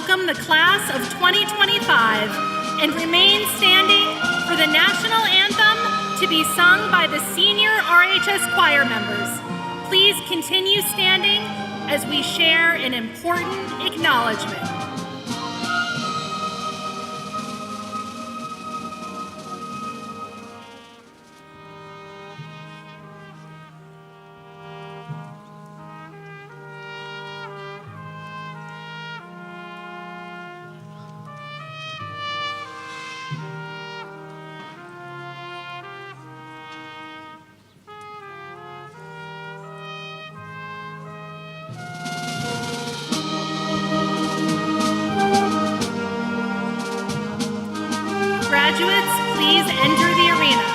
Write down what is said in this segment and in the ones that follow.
welcome the class of 2025 and remain standing for the national anthem to be sung by the senior RHS choir members. Please continue standing as we share an important acknowledgement. Graduates, please enter the arena.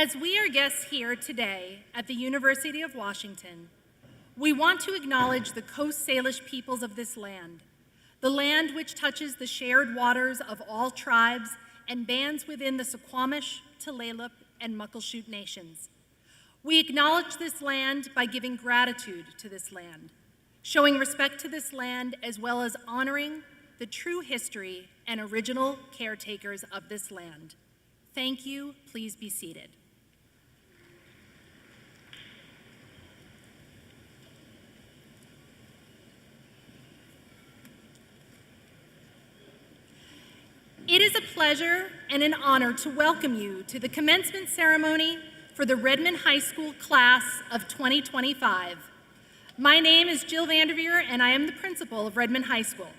As we are guests here today at the University of Washington, we want to acknowledge the Coast Salish peoples of this land, the land which touches the shared waters of all tribes and bands within the Suquamish, Tulalip, and Muckleshoot nations. We acknowledge this land by giving gratitude to this land, showing respect to this land, as well as honoring the true history and original caretakers of this land. Thank you. Please be seated. It is a pleasure and an honor to welcome you to the commencement ceremony for the Redmond High School class of 2025. My name is Jill Vanderveer, and I am the principal of Redmond High School.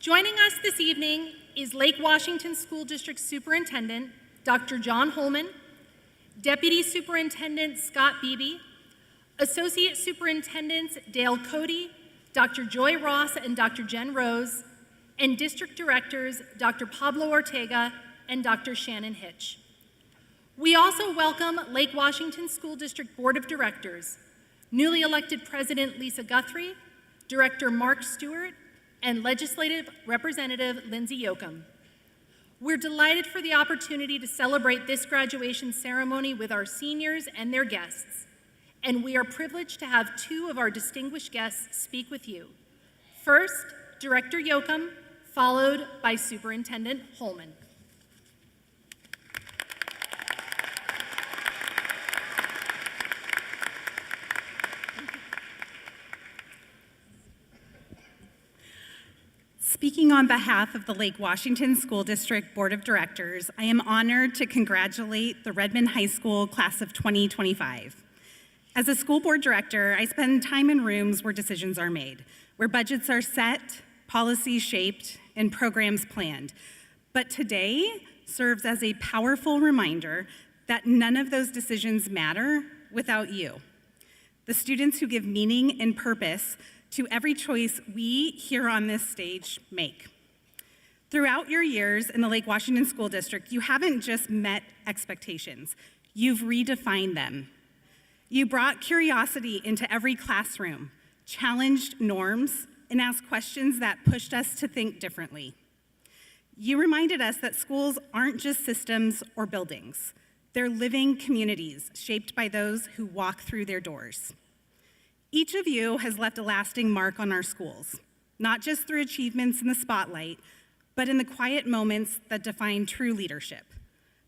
Joining us this evening is Lake Washington School District Superintendent, Dr. John Holman, Deputy Superintendent Scott Beebe, Associate Superintendents Dale Cody, Dr. Joy Ross and Dr. Jen Rose, and District Directors Dr. Pablo Ortega and Dr. Shannon Hitch. We also welcome Lake Washington School District Board of Directors, newly elected President Lisa Guthrie, Director Mark Stewart, and Legislative Representative Lindsay Yoakum. We're delighted for the opportunity to celebrate this graduation ceremony with our seniors and their guests, and we are privileged to have two of our distinguished guests speak with you. First, Director Yoakum, followed by Superintendent Holman. Speaking on behalf of the Lake Washington School District Board of Directors, I am honored to congratulate the Redmond High School class of 2025. As a school board director, I spend time in rooms where decisions are made, where budgets are set, policies shaped, and programs planned. But today serves as a powerful reminder that none of those decisions matter without you, the students who give meaning and purpose to every choice we here on this stage make. Throughout your years in the Lake Washington School District, you haven't just met expectations, you've redefined them. You brought curiosity into every classroom, challenged norms, and asked questions that pushed us to think differently. You reminded us that schools aren't just systems or buildings. They're living communities shaped by those who walk through their doors. Each of you has left a lasting mark on our schools, not just through achievements in the spotlight, but in the quiet moments that define true leadership,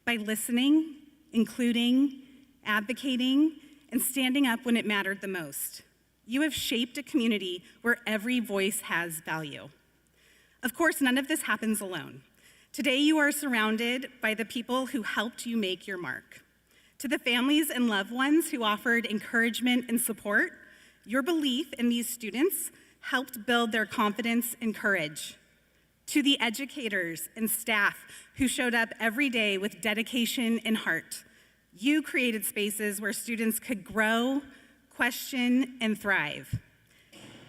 by listening, including, advocating, and standing up when it mattered the most. You have shaped a community where every voice has value. Of course, none of this happens alone. Today, you are surrounded by the people who helped you make your mark. To the families and loved ones who offered encouragement and support, your belief in these students helped build their confidence and courage. To the educators and staff who showed up every day with dedication and heart, you created spaces where students could grow, question, and thrive.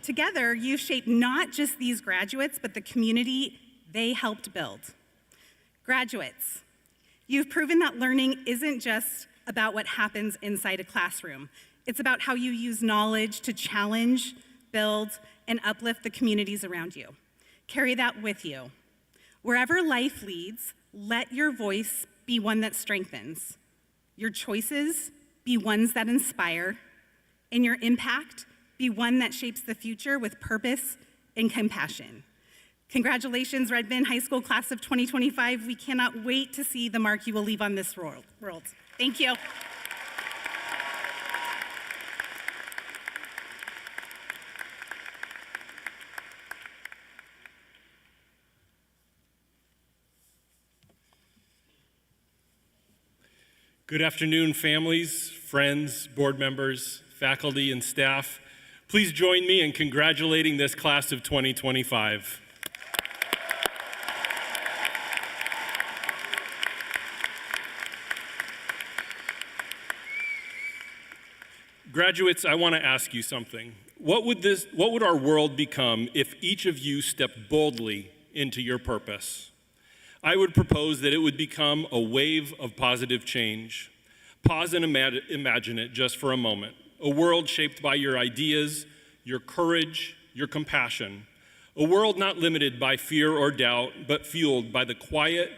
Together, you've shaped not just these graduates, but the community they helped build. Graduates, you've proven that learning isn't just about what happens inside a classroom. It's about how you use knowledge to challenge, build, and uplift the communities around you. Carry that with you. Wherever life leads, let your voice be one that strengthens, your choices be ones that inspire, and your impact be one that shapes the future with purpose and compassion. Congratulations, Redmond High School class of 2025. We cannot wait to see the mark you will leave on this world. Thank you. Good afternoon, families, friends, board members, faculty, and staff. Please join me in congratulating this class of 2025. Graduates, I want to ask you something. What would our world become if each of you stepped boldly into your purpose? I would propose that it would become a wave of positive change. Pause and imagine it just for a moment. A world shaped by your ideas, your courage, your compassion. A world not limited by fear or doubt, but fueled by the quiet,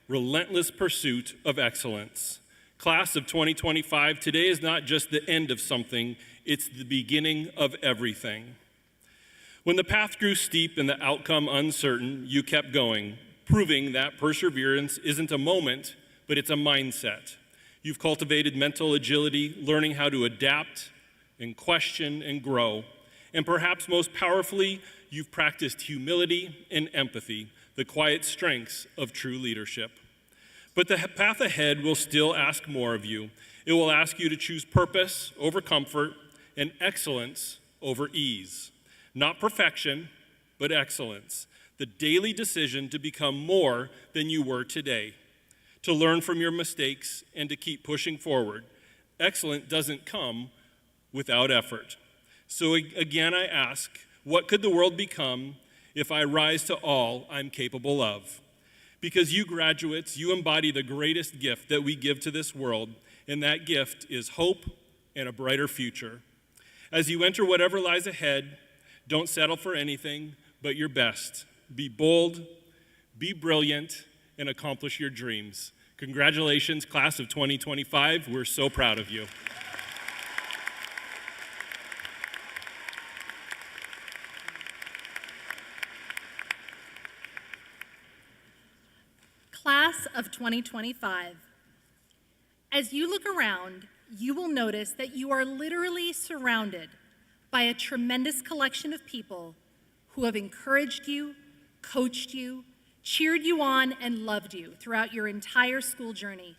relentless pursuit of excellence. Class of 2025, today is not just the end of something, it's the beginning of everything. When the path grew steep and the outcome uncertain, you kept going, proving that perseverance isn't a moment, but it's a mindset. You've cultivated mental agility, learning how to adapt and question and grow. And perhaps most powerfully, you've practiced humility and empathy, the quiet strengths of true leadership. But the path ahead will still ask more of you. It will ask you to choose purpose over comfort and excellence over ease. Not perfection, but excellence. The daily decision to become more than you were today. To learn from your mistakes and to keep pushing forward. Excellence doesn't come without effort. So again, I ask, what could the world become if I rise to all I'm capable of? Because you graduates, you embody the greatest gift that we give to this world, and that gift is hope and a brighter future. As you enter whatever lies ahead, don't settle for anything but your best. Be bold, be brilliant, and accomplish your dreams. Congratulations, class of 2025. We're so proud of you. Class of 2025. As you look around, you will notice that you are literally surrounded by a tremendous collection of people who have encouraged you, coached you, cheered you on, and loved you throughout your entire school journey.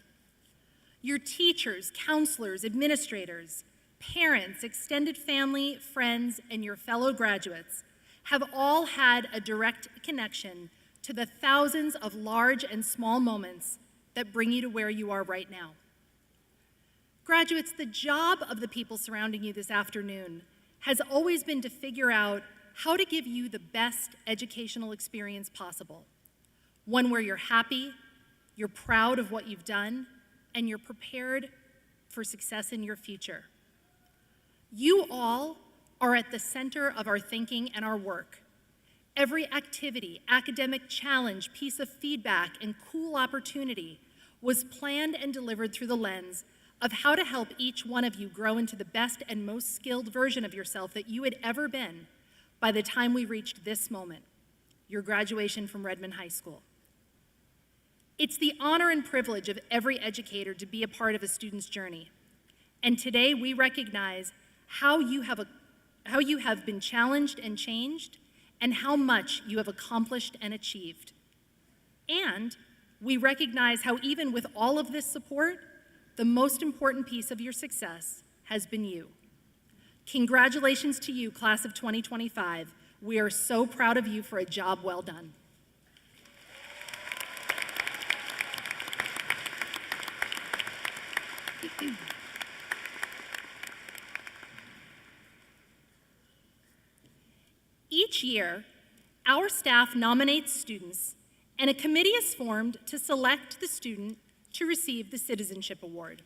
Your teachers, counselors, administrators, parents, extended family, friends, and your fellow graduates have all had a direct connection to the thousands of large and small moments that bring you to where you are right now. Graduates, the job of the people surrounding you this afternoon has always been to figure out how to give you the best educational experience possible. One where you're happy, you're proud of what you've done, and you're prepared for success in your future. You all are at the center of our thinking and our work. Every activity, academic challenge, piece of feedback, and cool opportunity was planned and delivered through the lens of how to help each one of you grow into the best and most skilled version of yourself that you had ever been by the time we reached this moment, your graduation from Redmond High School. It's the honor and privilege of every educator to be a part of a student's journey. And today we recognize how you have been challenged and changed, and how much you have accomplished and achieved. And we recognize how even with all of this support, the most important piece of your success has been you. Congratulations to you, class of 2025. We are so proud of you for a job well done. Each year, our staff nominates students, and a committee is formed to select the student to receive the Citizenship Award.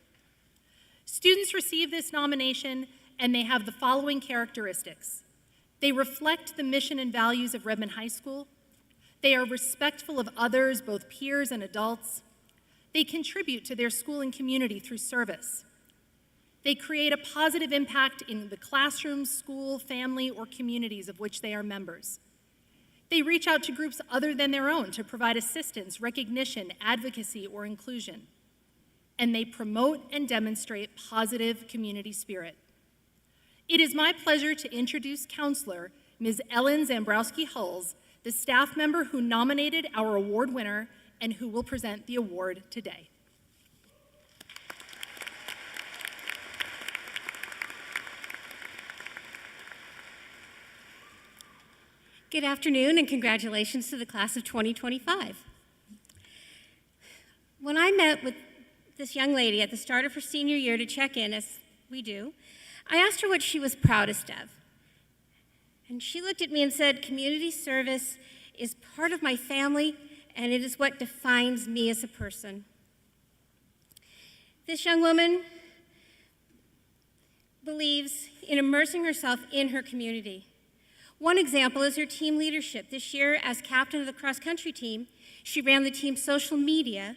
Students receive this nomination, and they have the following characteristics. They reflect the mission and values of Redmond High School. They are respectful of others, both peers and adults. They contribute to their school and community through service. They create a positive impact in the classroom, school, family, or communities of which they are members. They reach out to groups other than their own to provide assistance, recognition, advocacy, or inclusion. And they promote and demonstrate positive community spirit. It is my pleasure to introduce Counselor Ms. Ellen Zambrowski-Hulls, the staff member who nominated our award winner and who will present the award today. Good afternoon and congratulations to the class of 2025. When I met with this young lady at the start of her senior year to check in, as we do, I asked her what she was proudest of. And she looked at me and said, community service is part of my family and it is what defines me as a person. This young woman believes in immersing herself in her community. One example is her team leadership. This year, as captain of the cross-country team, she ran the team's social media,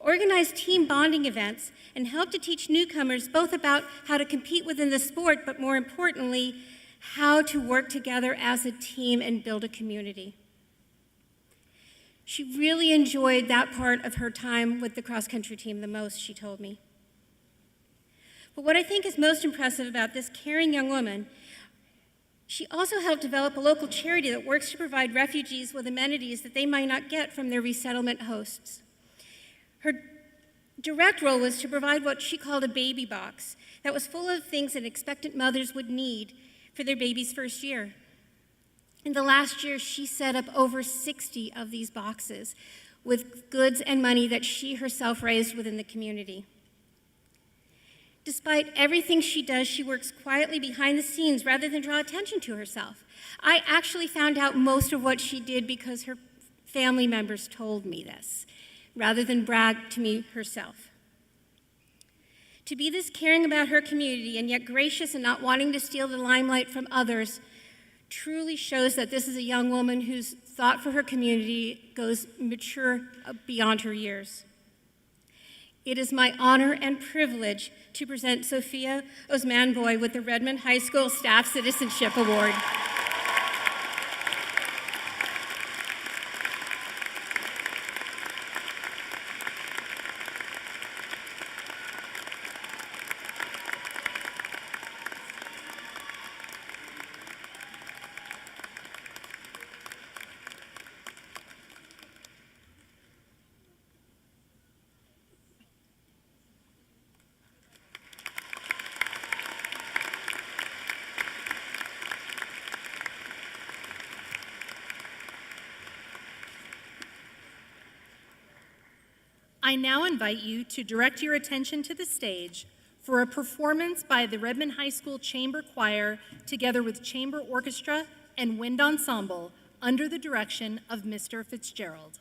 organized team bonding events, and helped to teach newcomers both about how to compete within the sport, but more importantly, how to work together as a team and build a community. She really enjoyed that part of her time with the cross-country team the most, she told me. But what I think is most impressive about this caring young woman, she also helped develop a local charity that works to provide refugees with amenities that they might not get from their resettlement hosts. Her direct role was to provide what she called a baby box that was full of things that expectant mothers would need for their baby's first year. In the last year, she set up over 60 of these boxes with goods and money that she herself raised within the community. Despite everything she does, she works quietly behind the scenes rather than draw attention to herself. I actually found out most of what she did because her family members told me this, rather than brag to me herself. To be this caring about her community and yet gracious and not wanting to steal the limelight from others truly shows that this is a young woman whose thought for her community goes mature beyond her years. It is my honor and privilege to present Sophia Osmanboy with the Redmond High School Staff Citizenship Award. I now invite you to direct your attention to the stage for a performance by the Redmond High School Chamber Choir together with Chamber Orchestra and Wind Ensemble under the direction of Mr. Fitzgerald.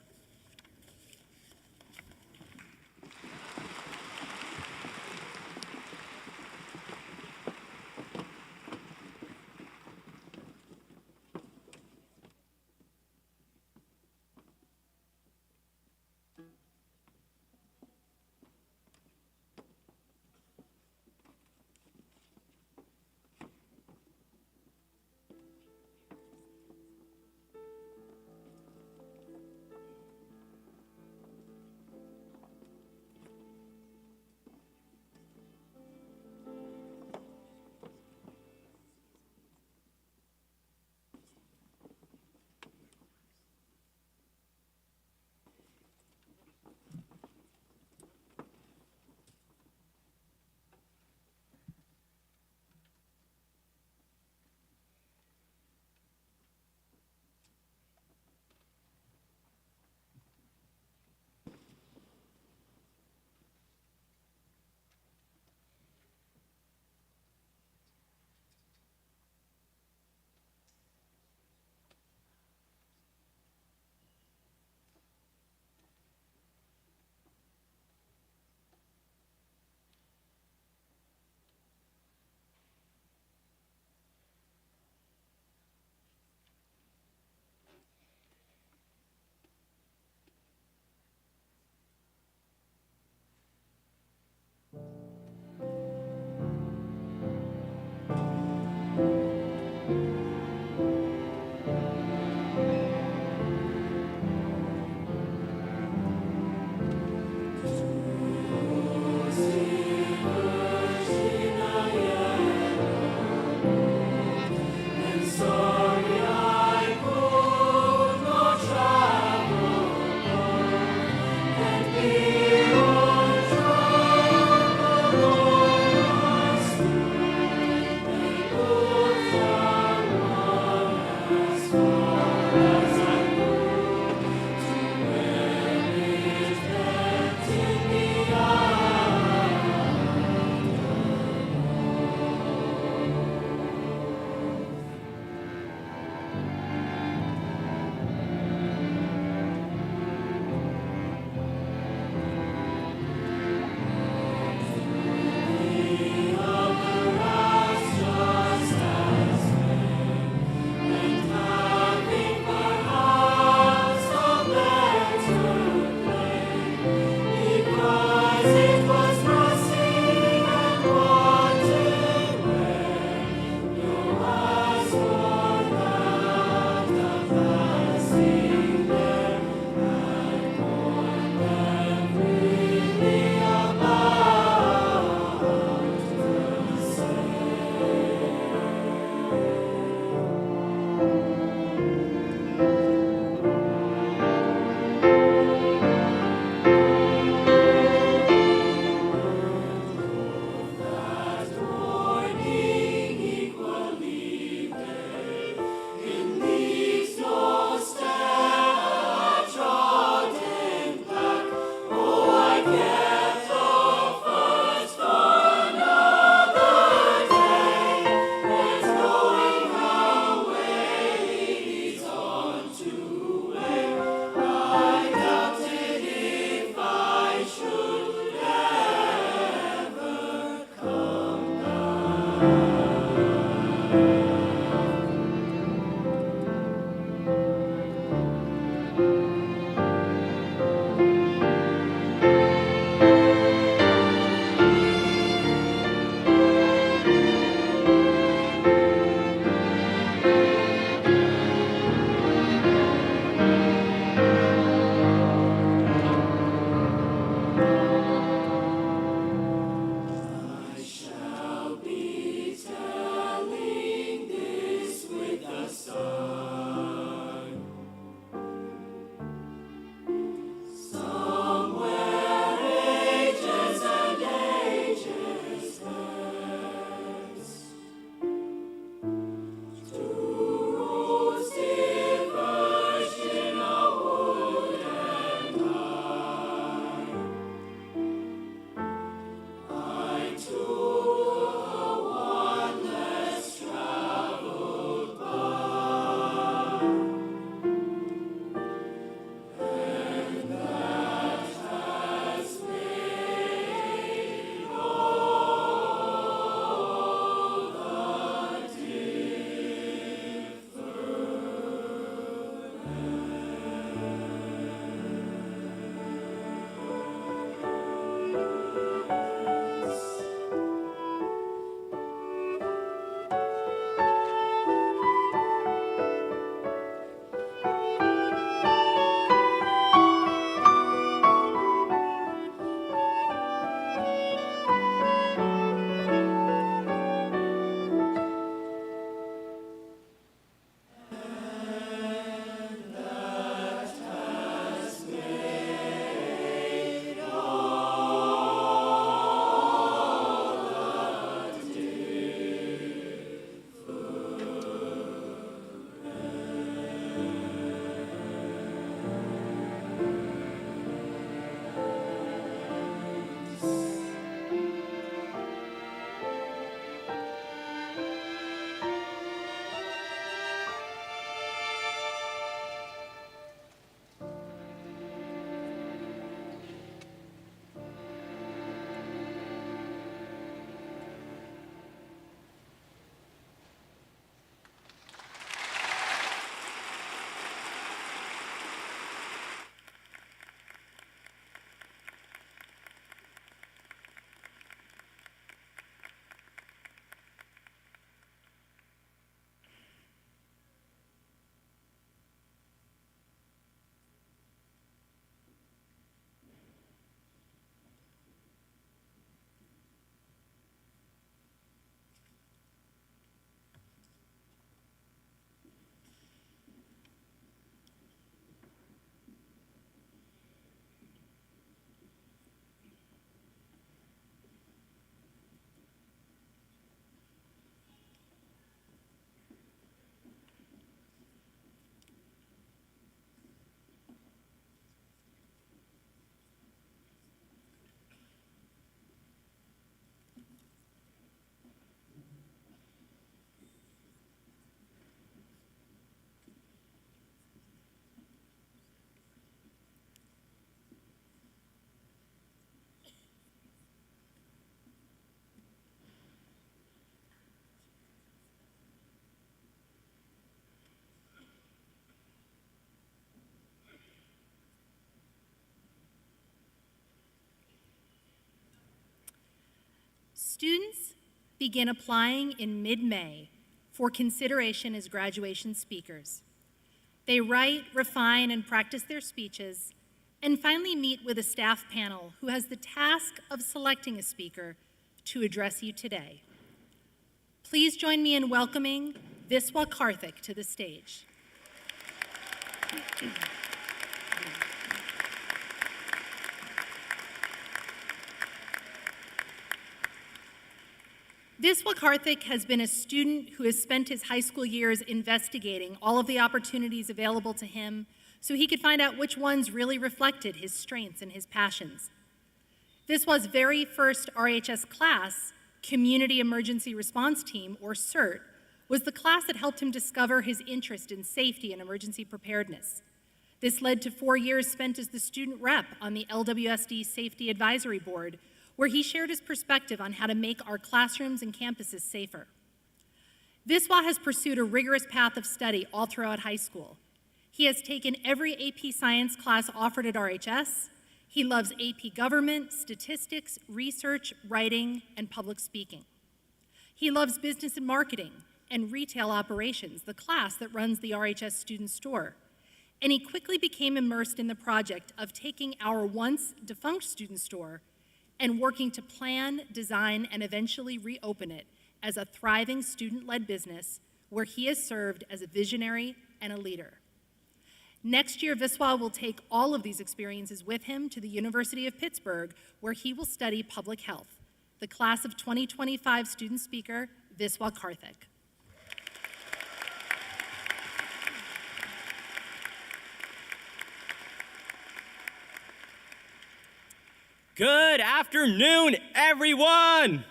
Students begin applying in mid-May for consideration as graduation speakers. They write, refine, and practice their speeches, and finally meet with a staff panel who has the task of selecting a speaker to address you today. Please join me in welcoming Viswa Karthik to the stage. Viswa Karthik has been a student who has spent his high school years investigating all of the opportunities available to him so he could find out which ones really reflected his strengths and his passions. Viswa's very first RHS class, Community Emergency Response Team, or CERT, was the class that helped him discover his interest in safety and emergency preparedness. This led to 4 years spent as the student rep on the LWSD Safety Advisory Board, where he shared his perspective on how to make our classrooms and campuses safer. Viswa has pursued a rigorous path of study all throughout high school. He has taken every AP Science class offered at RHS. He loves AP Government, Statistics, Research, Writing, and Public Speaking. He loves Business and Marketing and Retail Operations, the class that runs the RHS student store. And he quickly became immersed in the project of taking our once defunct student store and working to plan, design, and eventually reopen it as a thriving student-led business where he has served as a visionary and a leader. Next year, Viswa will take all of these experiences with him to the University of Pittsburgh, where he will study public health. The class of 2025 student speaker, Viswa Karthik. Good afternoon, everyone.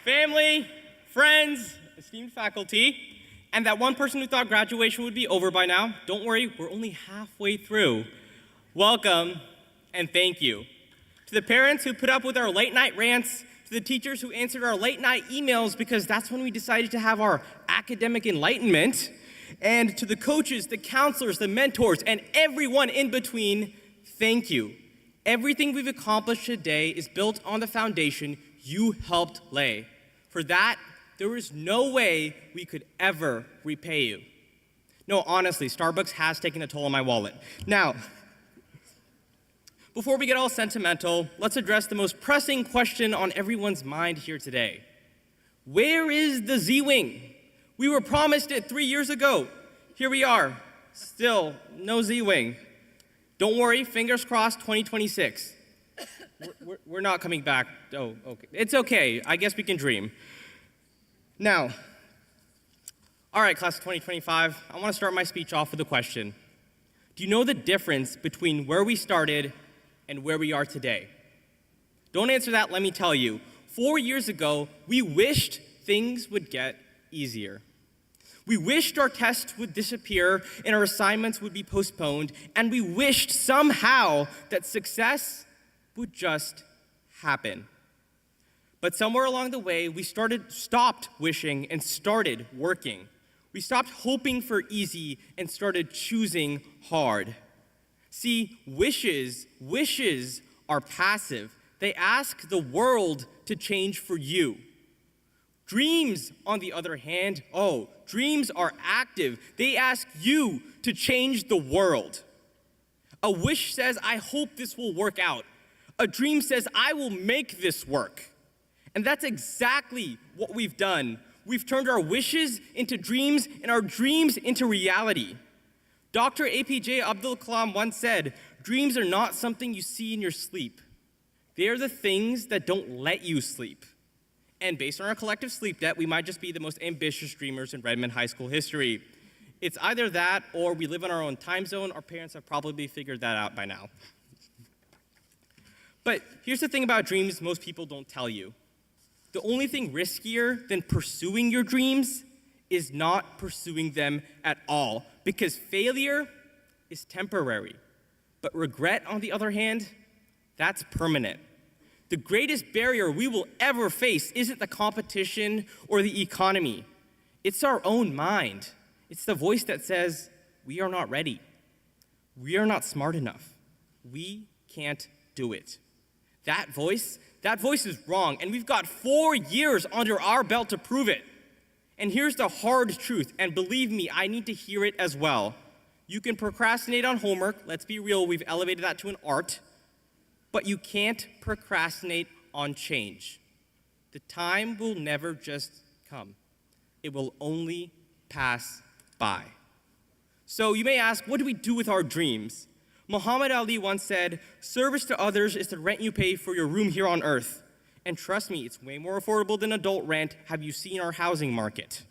Family, friends, esteemed faculty, and that one person who thought graduation would be over by now, don't worry, we're only halfway through. Welcome, and thank you. To the parents who put up with our late night rants, to the teachers who answered our late night emails because that's when we decided to have our academic enlightenment, and to the coaches, the counselors, the mentors, and everyone in between, thank you. Everything we've accomplished today is built on the foundation you helped lay. For that, there is no way we could ever repay you. No, honestly, Starbucks has taken a toll on my wallet. Now, before we get all sentimental, let's address the most pressing question on everyone's mind here today. Where is the Z-Wing? We were promised it 3 years ago. Here we are, still no Z-Wing. Don't worry, fingers crossed, 2026. We're not coming back. Oh, okay. It's okay. I guess we can dream. Now, all right, class of 2025, I want to start my speech off with a question. Do you know the difference between where we started and where we are today? Don't answer that, let me tell you. 4 years ago, we wished things would get easier. We wished our tests would disappear and our assignments would be postponed, and we wished somehow that success would just happen. But somewhere along the way, we stopped wishing and started working. We stopped hoping for easy and started choosing hard. See, wishes are passive. They ask the world to change for you. Dreams, on the other hand, dreams are active. They ask you to change the world. A wish says, I hope this will work out. A dream says, I will make this work. And that's exactly what we've done. We've turned our wishes into dreams and our dreams into reality. Dr. APJ Abdul Kalam once said, dreams are not something you see in your sleep. They are the things that don't let you sleep. And based on our collective sleep debt, we might just be the most ambitious dreamers in Redmond High School history. It's either that or we live in our own time zone. Our parents have probably figured that out by now. But here's the thing about dreams most people don't tell you. The only thing riskier than pursuing your dreams is not pursuing them at all, because failure is temporary. But regret, on the other hand, that's permanent. The greatest barrier we will ever face isn't the competition or the economy. It's our own mind. It's the voice that says, we are not ready. We are not smart enough. We can't do it. That voice is wrong, and we've got 4 years under our belt to prove it. And here's the hard truth, and believe me, I need to hear it as well. You can procrastinate on homework. Let's be real, we've elevated that to an art. But you can't procrastinate on change. The time will never just come. It will only pass by. So you may ask, what do we do with our dreams? Muhammad Ali once said, service to others is the rent you pay for your room here on earth. And trust me, it's way more affordable than adult rent. Have you seen our housing market?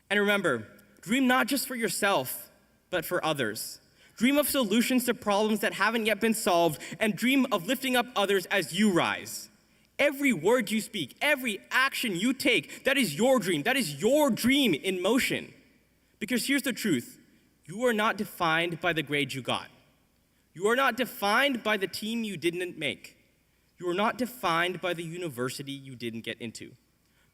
And remember, dream not just for yourself, but for others. Dream of solutions to problems that haven't yet been solved, and dream of lifting up others as you rise. Every word you speak, every action you take, that is your dream. That is your dream in motion. Because here's the truth. You are not defined by the grades you got. You are not defined by the team you didn't make. You are not defined by the university you didn't get into.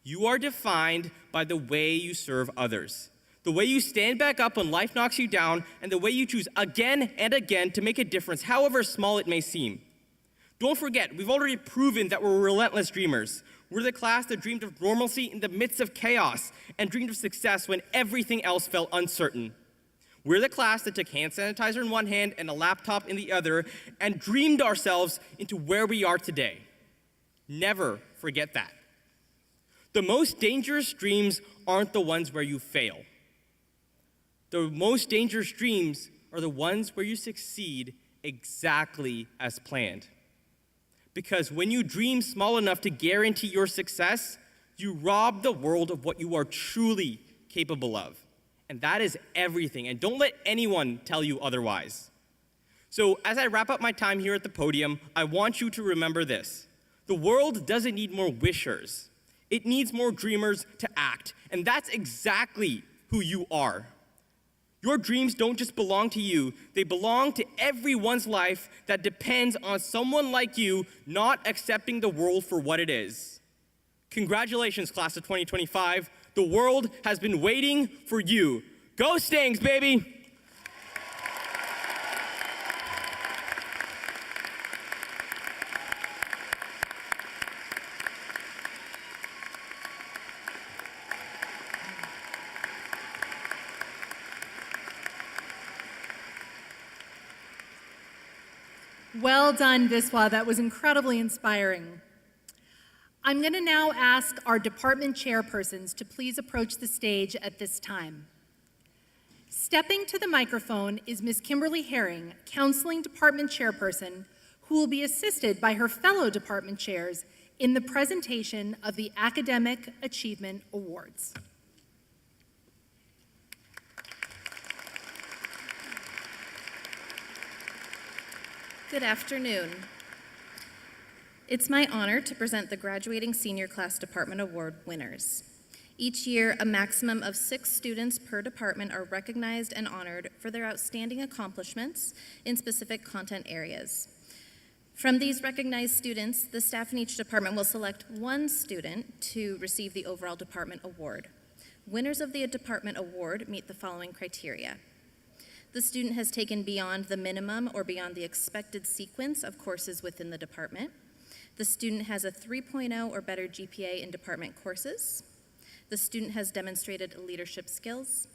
You are defined by the way you serve others, the way you stand back up when life knocks you down, and the way you choose again and again to make a difference, however small it may seem. Don't forget, we've already proven that we're relentless dreamers. We're the class that dreamed of normalcy in the midst of chaos and dreamed of success when everything else felt uncertain. We're the class that took hand sanitizer in one hand and a laptop in the other and dreamed ourselves into where we are today. Never forget that. The most dangerous dreams aren't the ones where you fail. The most dangerous dreams are the ones where you succeed exactly as planned. Because when you dream small enough to guarantee your success, you rob the world of what you are truly capable of. And that is everything. And don't let anyone tell you otherwise. So as I wrap up my time here at the podium, I want you to remember this. The world doesn't need more wishers. It needs more dreamers to act. And that's exactly who you are. Your dreams don't just belong to you. They belong to everyone's life that depends on someone like you not accepting the world for what it is. Congratulations, class of 2025. The world has been waiting for you. Go Stings, baby! Well done, Viswa. That was incredibly inspiring. I'm going to now ask our department chairpersons to please approach the stage at this time. Stepping to the microphone is Ms. Kimberly Herring, Counseling Department Chairperson, who will be assisted by her fellow department chairs in the presentation of the Academic Achievement Awards. Good afternoon. It's my honor to present the Graduating Senior Class Department Award winners. Each year, a maximum of 6 students per department are recognized and honored for their outstanding accomplishments in specific content areas. From these recognized students, the staff in each department will select one student to receive the overall department award. Winners of the department award meet the following criteria. The student has taken beyond the minimum or beyond the expected sequence of courses within the department. The student has a 3.0 or better GPA in department courses. The student has demonstrated leadership skills.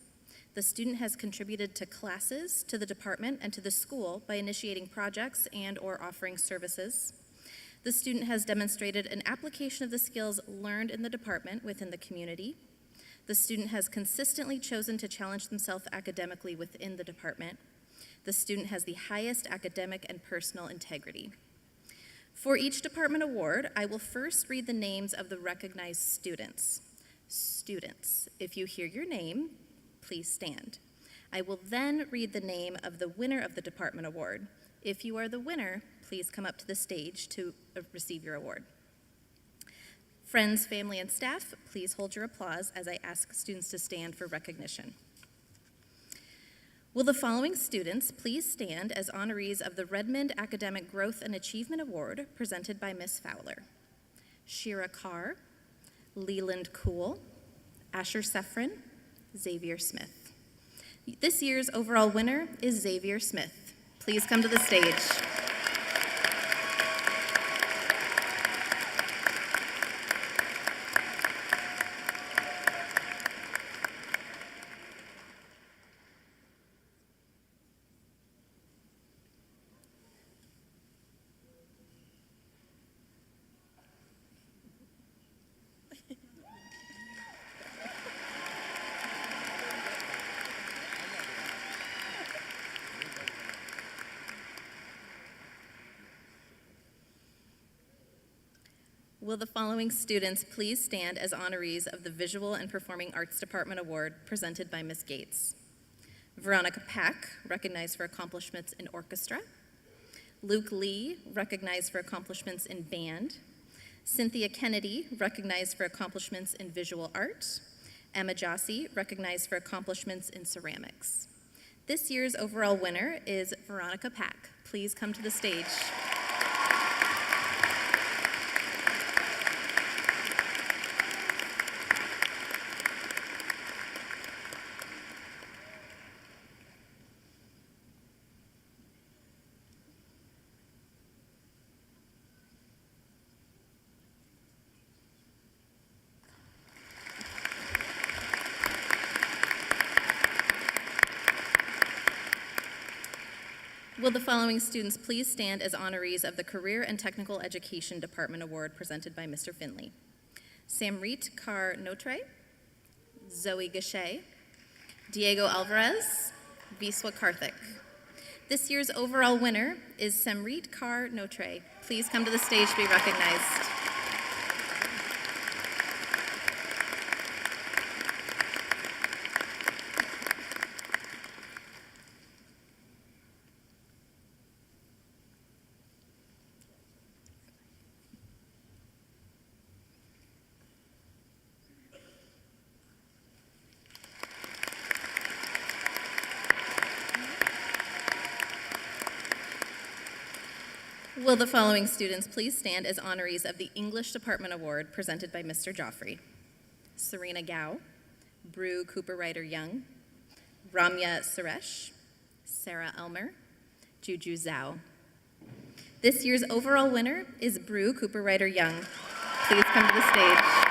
The student has contributed to classes, to the department, and to the school by initiating projects and/or offering services. The student has demonstrated an application of the skills learned in the department within the community. The student has consistently chosen to challenge themselves academically within the department. The student has the highest academic and personal integrity. For each department award, I will first read the names of the recognized students. Students, if you hear your name, please stand. I will then read the name of the winner of the department award. If you are the winner, please come up to the stage to receive your award. Friends, family, and staff, please hold your applause as I ask students to stand for recognition. Will the following students please stand as honorees of the Redmond Academic Growth and Achievement Award presented by Ms. Fowler? Shira Carr, Leland Cool, Asher Sefrin, Xavier Smith. This year's overall winner is Xavier Smith. Please come to the stage. Will the following students please stand as honorees of the Visual and Performing Arts Department Award presented by Ms. Gates? Veronica Pack, recognized for accomplishments in orchestra. Luke Lee, recognized for accomplishments in band. Cynthia Kennedy, recognized for accomplishments in visual art. Emma Jossie, recognized for accomplishments in ceramics. This year's overall winner is Veronica Pack. Please come to the stage. Will the following students please stand as honorees of the Career and Technical Education Department Award presented by Mr. Finley? Samrit Kar Notre, Zoe Gachet, Diego Alvarez, Viswa Karthik. This year's overall winner is Samrit Kar Notre. Please come to the stage to be recognized. Will the following students please stand as honorees of the English Department Award presented by Mr. Joffrey? Serena Gao, Brew Cooper Ryder Young, Ramya Suresh, Sarah Elmer, Juju Zhao. This year's overall winner is Brew Cooper Ryder Young. Please come to the stage.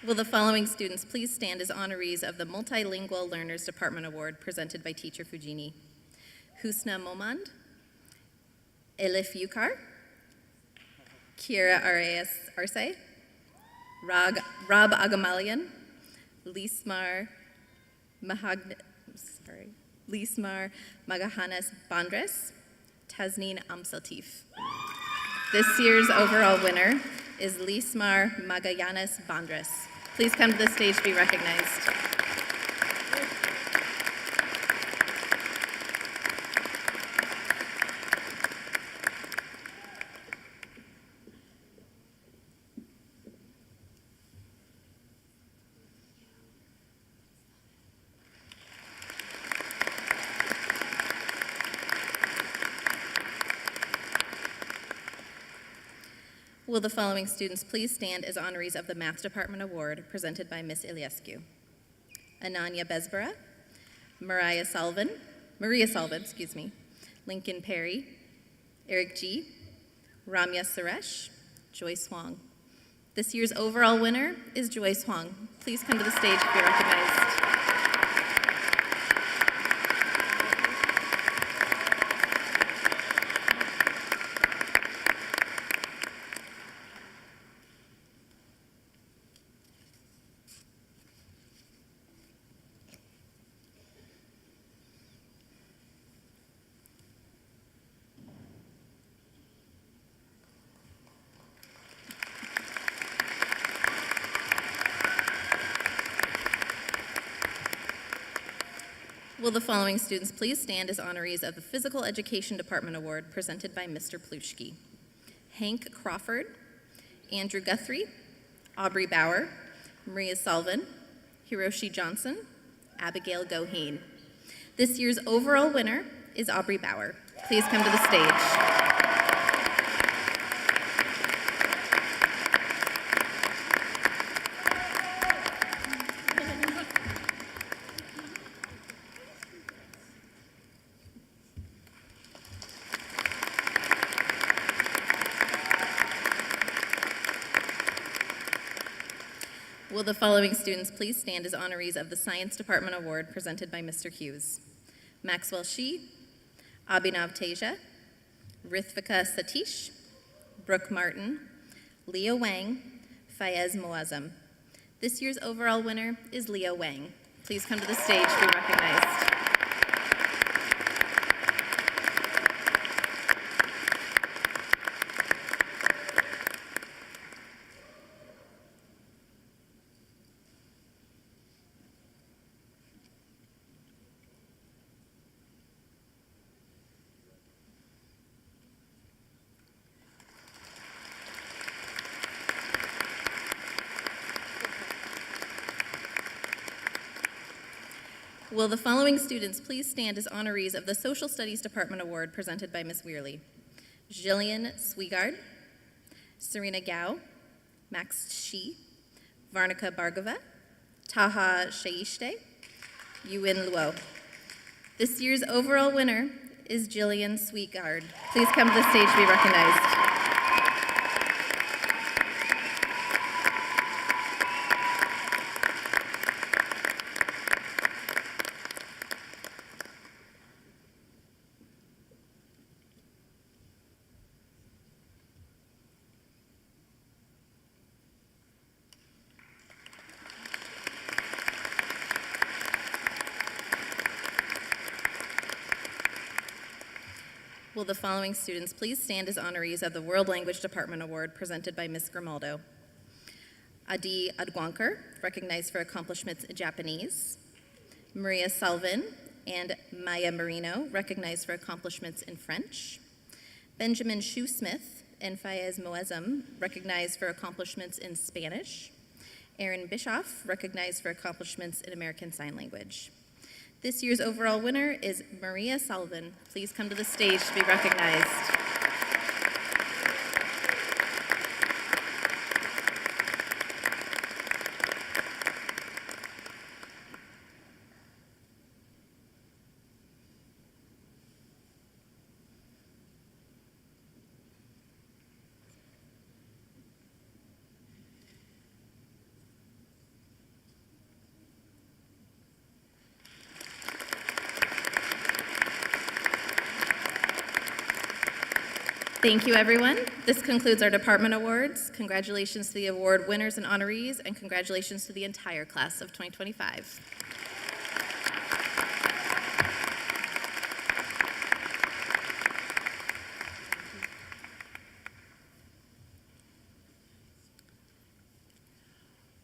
Will the following students please stand as honorees of the Multilingual Learners Department Award presented by Teacher Fujini? Husna Momand, Elif Yukar, Kira Arias Arce, Rob Agamalian, Lismar Magahanes Bandres, Tasneen Amsaltif. This year's overall winner is Lismar Magallanes Bandres. Please come to the stage to be recognized. Will the following students please stand as honorees of the Math Department Award presented by Ms. Iliescu? Ananya Besbara, Maria Sullivan, Lincoln Perry, Eric G., Ramya Suresh, Joyce Huang. This year's overall winner is Joyce Huang. Please come to the stage to be recognized. Will the following students please stand as honorees of the Physical Education Department Award presented by Mr. Plushki? Hank Crawford, Andrew Guthrie, Aubrey Bauer, Maria Sullivan, Hiroshi Johnson, Abigail Goheen. This year's overall winner is Aubrey Bauer. Please come to the stage. Will the following students please stand as honorees of the Science Department Award presented by Mr. Hughes? Maxwell Shi, Abhinav Teja, Rithvika Satish, Brooke Martin, Leo Wang, Fayez Moazzam. This year's overall winner is Leo Wang. Please come to the stage to be recognized. Will the following students please stand as honorees of the Social Studies Department Award presented by Ms. Weirley? Jillian Swigard, Serena Gao, Max Shi, Varnika Bargova, Taha Shaishte, Yuin Luo. This year's overall winner is Jillian Swigard. Please come to the stage to be recognized. Will the following students please stand as honorees of the World Language Department Award presented by Ms. Grimaldo? Adi Adwankar, recognized for accomplishments in Japanese. Maria Salvin and Maya Marino, recognized for accomplishments in French. Benjamin Shoesmith and Fayez Moezzam, recognized for accomplishments in Spanish. Aaron Bischoff, recognized for accomplishments in American Sign Language. This year's overall winner is Maria Salvin. Please come to the stage to be recognized. Thank you, everyone. This concludes our department awards. Congratulations to the award winners and honorees, and congratulations to the entire class of 2025.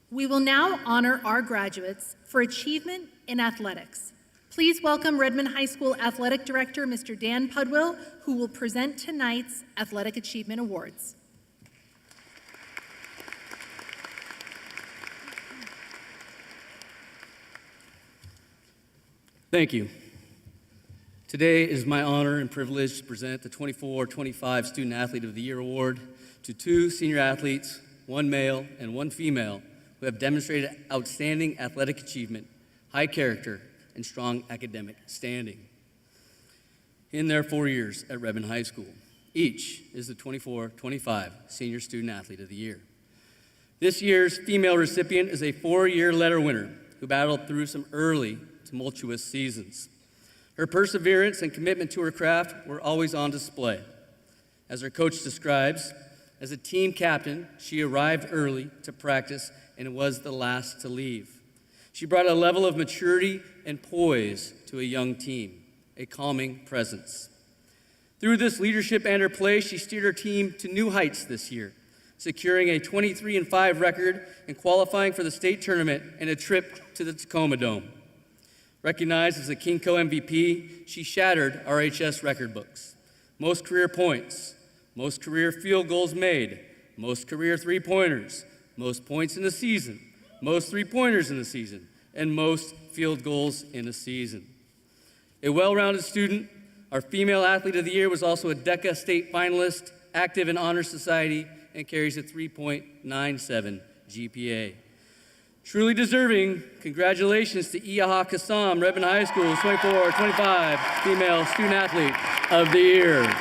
We will now honor our graduates for achievement in athletics. Please welcome Redmond High School Athletic Director, Mr. Dan Pudwill, who will present tonight's Athletic Achievement Awards. Thank you. Today is my honor and privilege to present the 24-25 Student Athlete of the Year Award to two senior athletes, one male and one female, who have demonstrated outstanding athletic achievement, high character, and strong academic standing in their 4 years at Redmond High School. Each is the 24-25 Senior Student Athlete of the Year. This year's female recipient is a 4-year letter winner who battled through some early, tumultuous seasons. Her perseverance and commitment to her craft were always on display. As her coach describes, as a team captain, she arrived early to practice and was the last to leave. She brought a level of maturity and poise to a young team, a calming presence. Through this leadership and her play, she steered her team to new heights this year, securing a 23-5 record and qualifying for the state tournament and a trip to the Tacoma Dome. Recognized as a KingCo MVP, she shattered RHS record books. Most career points, most career field goals made, most career three-pointers, most points in a season, most three-pointers in a season, and most field goals in a season. A well-rounded student, our Female Athlete of the Year was also a DECA state finalist, active in Honor Society, and carries a 3.97 GPA. Truly deserving, congratulations to Iaha Kassam, Redmond High School's 24-25 Female Student Athlete of the Year.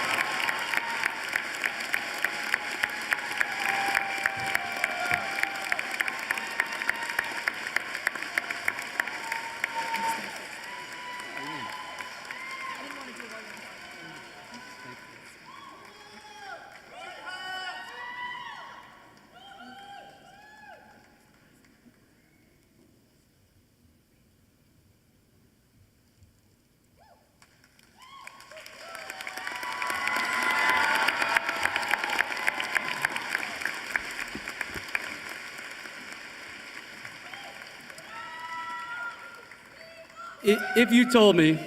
If you told me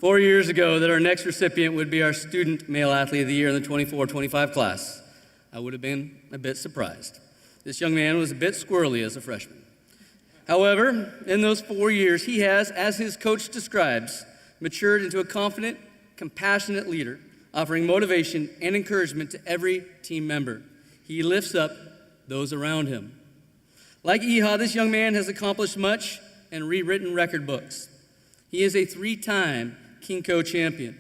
4 years ago that our next recipient would be our Student Male Athlete of the Year in the 24-25 class, I would have been a bit surprised. This young man was a bit squirrely as a freshman. However, in those 4 years, he has, as his coach describes, matured into a confident, compassionate leader, offering motivation and encouragement to every team member. He lifts up those around him. Like Iha, this young man has accomplished much and rewritten record books. He is a 3-time Kinko champion,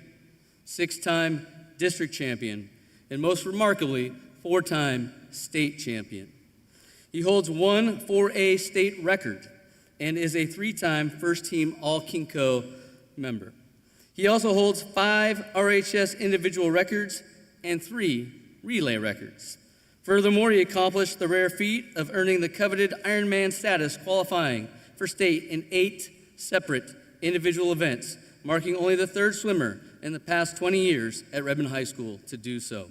6-time district champion, and most remarkably, 4-time state champion. He holds one 4A state record and is a 3-time first-team All-Kinko member. He also holds 5 RHS individual records and 3 relay records. Furthermore, he accomplished the rare feat of earning the coveted Ironman status, qualifying for state in 8 separate individual events, marking only the 3rd swimmer in the past 20 years at Redmond High School to do so.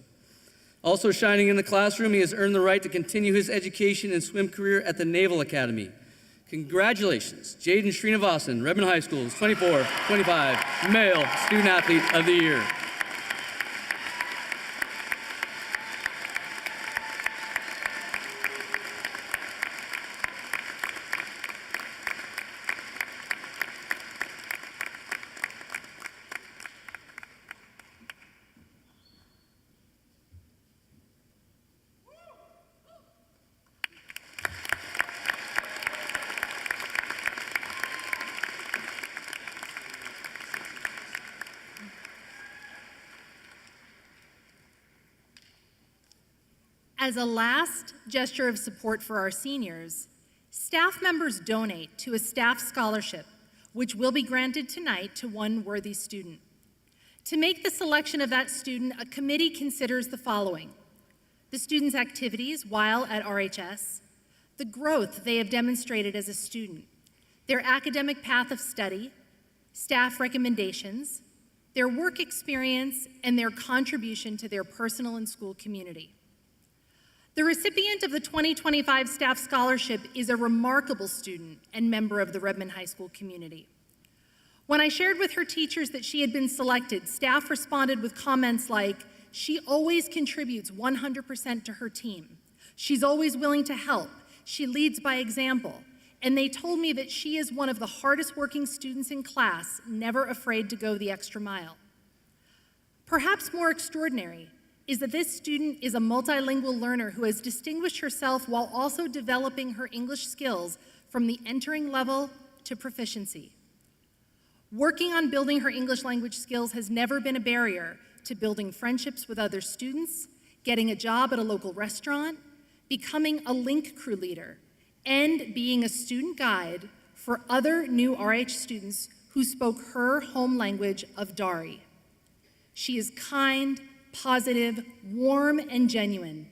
Also shining in the classroom, he has earned the right to continue his education and swim career at the Naval Academy. Congratulations, Jaden Srinivasan, Redmond High School's 24-25 Male Student Athlete of the Year. As a last gesture of support for our seniors, staff members donate to a staff scholarship, which will be granted tonight to one worthy student. To make the selection of that student, a committee considers the following: the student's activities while at RHS, the growth they have demonstrated as a student, their academic path of study, staff recommendations, their work experience, and their contribution to their personal and school community. The recipient of the 2025 Staff Scholarship is a remarkable student and member of the Redmond High School community. When I shared with her teachers that she had been selected, staff responded with comments like, "She always contributes 100% to her team. She's always willing to help. She leads by example." And they told me that she is one of the hardest working students in class, never afraid to go the extra mile. Perhaps more extraordinary is that this student is a multilingual learner who has distinguished herself while also developing her English skills from the entering level to proficiency. Working on building her English language skills has never been a barrier to building friendships with other students, getting a job at a local restaurant, becoming a link crew leader, and being a student guide for other new RH students who spoke her home language of Dari. She is kind, positive, warm, and genuine,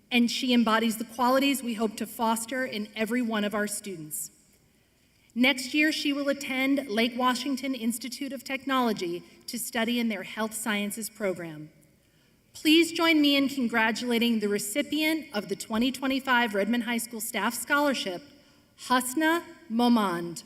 and she embodies the qualities we hope to foster in every one of our students. Next year, she will attend Lake Washington Institute of Technology to study in their health sciences program. Please join me in congratulating the recipient of the 2025 Redmond High School Staff Scholarship, Hasna Momand.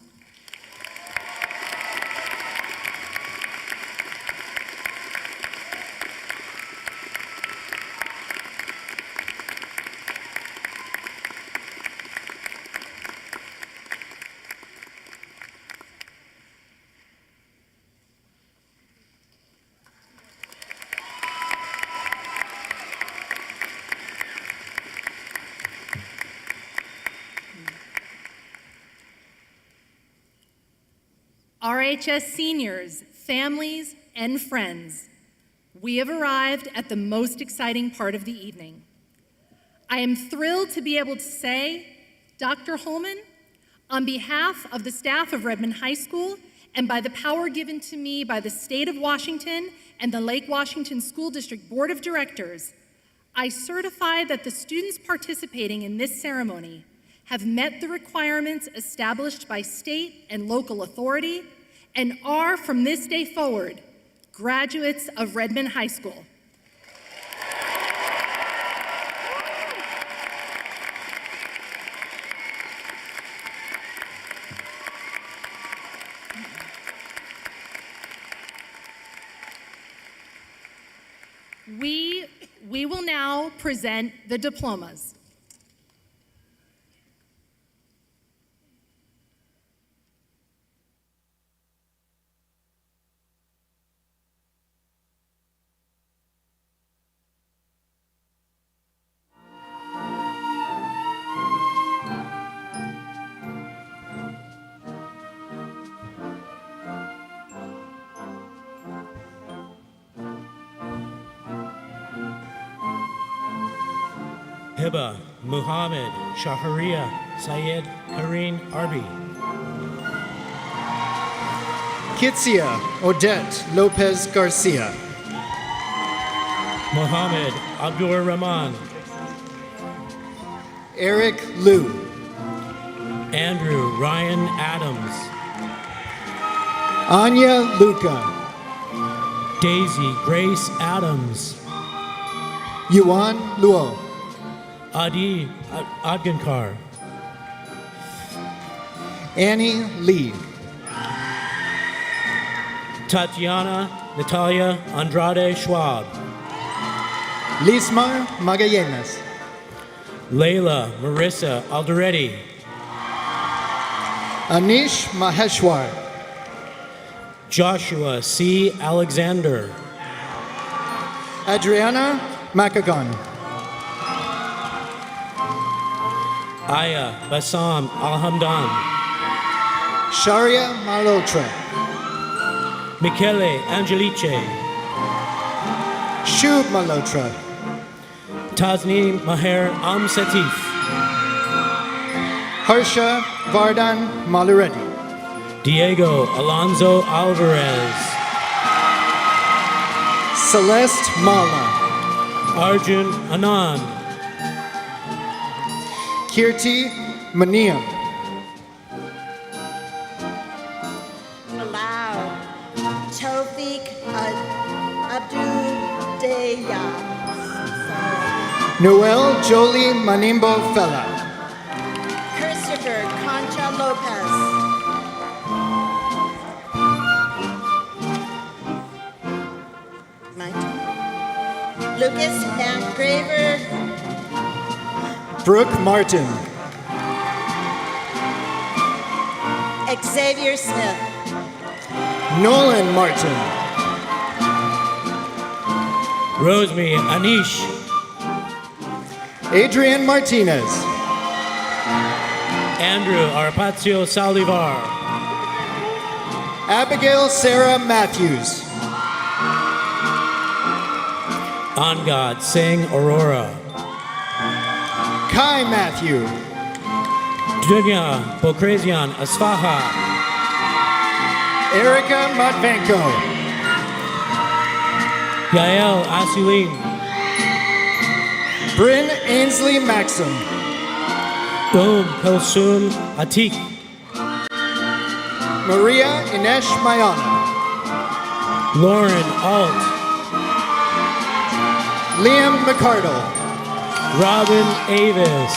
RHS seniors, families, and friends, we have arrived at the most exciting part of the evening. I am thrilled to be able to say, Dr. Holman, on behalf of the staff of Redmond High School and by the power given to me by the State of Washington and the Lake Washington School District Board of Directors, I certify that the students participating in this ceremony have met the requirements established by state and local authority and are, from this day forward, graduates of Redmond High School. We will now present the diplomas. Hiba Muhammad Shahriya Syed Hareen Arbi. Kitsia Odette Lopez Garcia. Mohammed Abdur Rahman. Eric Liu. Andrew Ryan Adams. Anya Luca. Daisy Grace Adams. Yuan Luo. Adi Adgankar. Annie Lee. Tatiana Natalia Andrade Schwab. Lismar Magallanes. Layla Marissa Alderetti. Anish Maheshwar. Joshua C. Alexander. Adriana Makagon. Aya Bassam Alhamdan. Sharia Malotra. Michele Angelice. Shub Malotra. Tazni Maher Amsatif. Harsha Vardan Malaretti. Diego Alonso Alvarez. Celeste Mala. Arjun Anand. Kirti Maniam. Allow Tawfiq Abdul Daya. Noel Jolie Manimbo Fella. Christopher Concha Lopez. My turn. Lucas Landgraver. Brooke Martin. Xavier Smith. Nolan Martin. Rosemi Anish. Adrian Martinez. Andrew Arpazio Salivar. Abigail Sarah Matthews. Angad Singh Aurora. Kai Matthew. Dunya Bokrazian Asfaha. Erica Matvenko. Yael Asulin. Bryn Ainsley Maxim. Kulsum Atik. Maria Inesh Mayana. Lauren Alt. Liam McCardle. Robin Avis.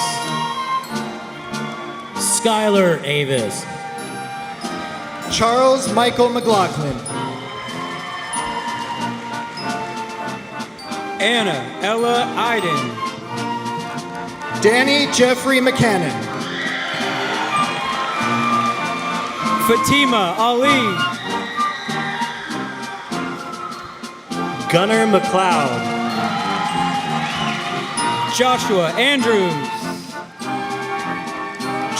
Skylar Avis. Charles Michael McLaughlin. Anna Ella Iden. Danny Jeffrey McCannon. Fatima Ali. Gunnar McLeod. Joshua Andrews.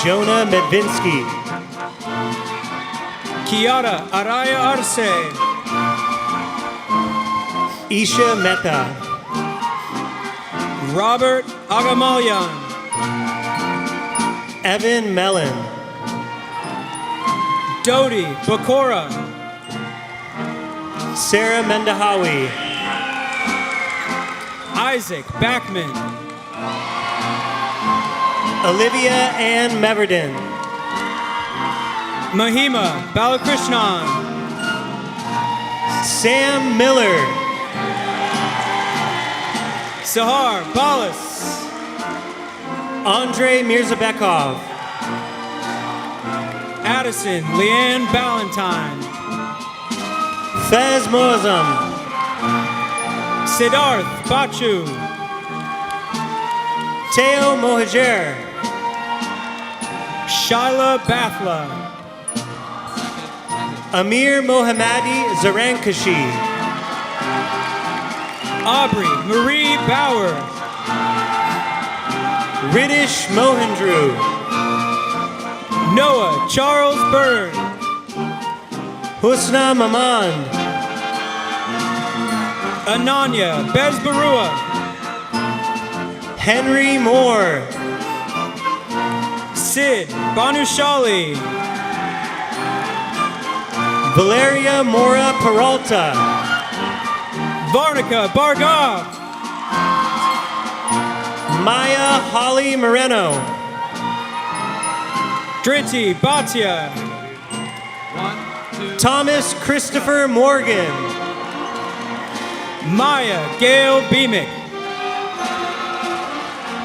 Jonah Medvinsky. Kiara Araya Arce. Isha Mehta. Robert Agamalyan. Evan Mellon. Dodi Bakora. Sarah Mendahawi. Isaac Backman. Olivia Ann Meverden. Mahima Balakrishnan. Sam Miller. Sahar Balas. Andre Mirzabekov. Addison Leanne Ballantyne. Fez Moazam. Siddharth Bachu. Teo Mohajer. Shyla Bathla. Amir Mohammadi Zarankashi. Aubrey Marie Bauer. Ridish Mohendru. Noah Charles Byrne. Husna Mamand. Ananya Bezbarua. Henry Moore. Sid Banushali. Valeria Mora Peralta. Varnica Bargov. Maya Holly Moreno. Driti Bhatia. Thomas Christopher Morgan. Maya Gail Beamick.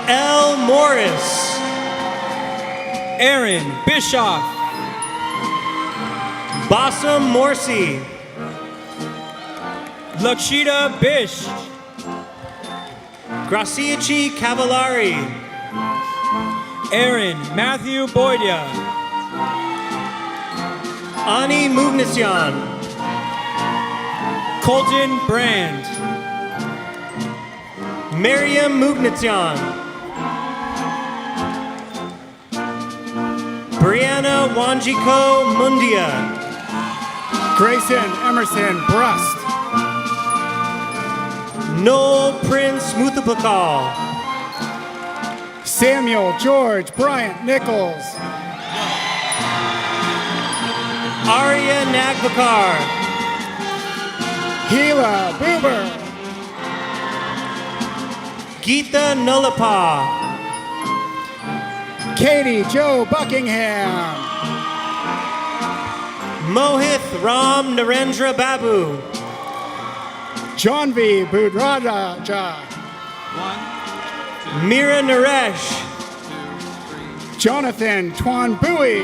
L. Morris. Aaron Bischoff. Bassam Morsi. Lakshita Bish. Gracici Cavallari. Aaron Matthew Boydia. Ani Mugnisyan. Colton Brand. Miriam Mugnitsyan. Brianna Wanjiko Mundia. Grayson Emerson Brust. Noel Prince Muthapakal. Samuel George Bryant Nichols. Arya Nagvakar. Gila Buber. Geeta Nulapa. Katie Joe Buckingham. Mohit Ram Narendra Babu. Janvi Budraja. Mira Naresh. Jonathan Twan Bowie.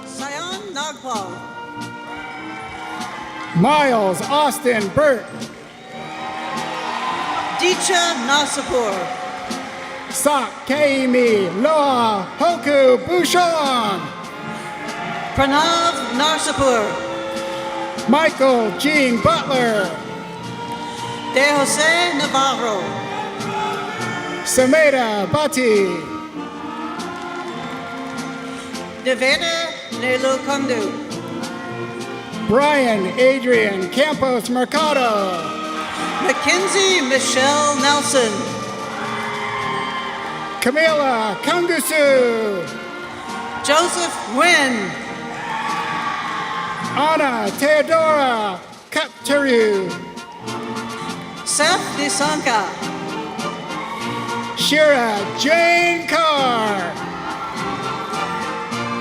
Sayan Nagpal. Miles Austin Burt. Dicha Nasapur. Sak Kaimi Loa Hoku Bouchon. Pranav Narsapur. Michael Jean Butler. De Jose Navarro. Sameda Bati. Deveda Nelu Kundu. Brian Adrian Campos Mercado. Mackenzie Michelle Nelson. Camila Kangusu. Joseph Nguyen. Anna Theodora Kapteru. Seth Disanka. Shira Jane Carr.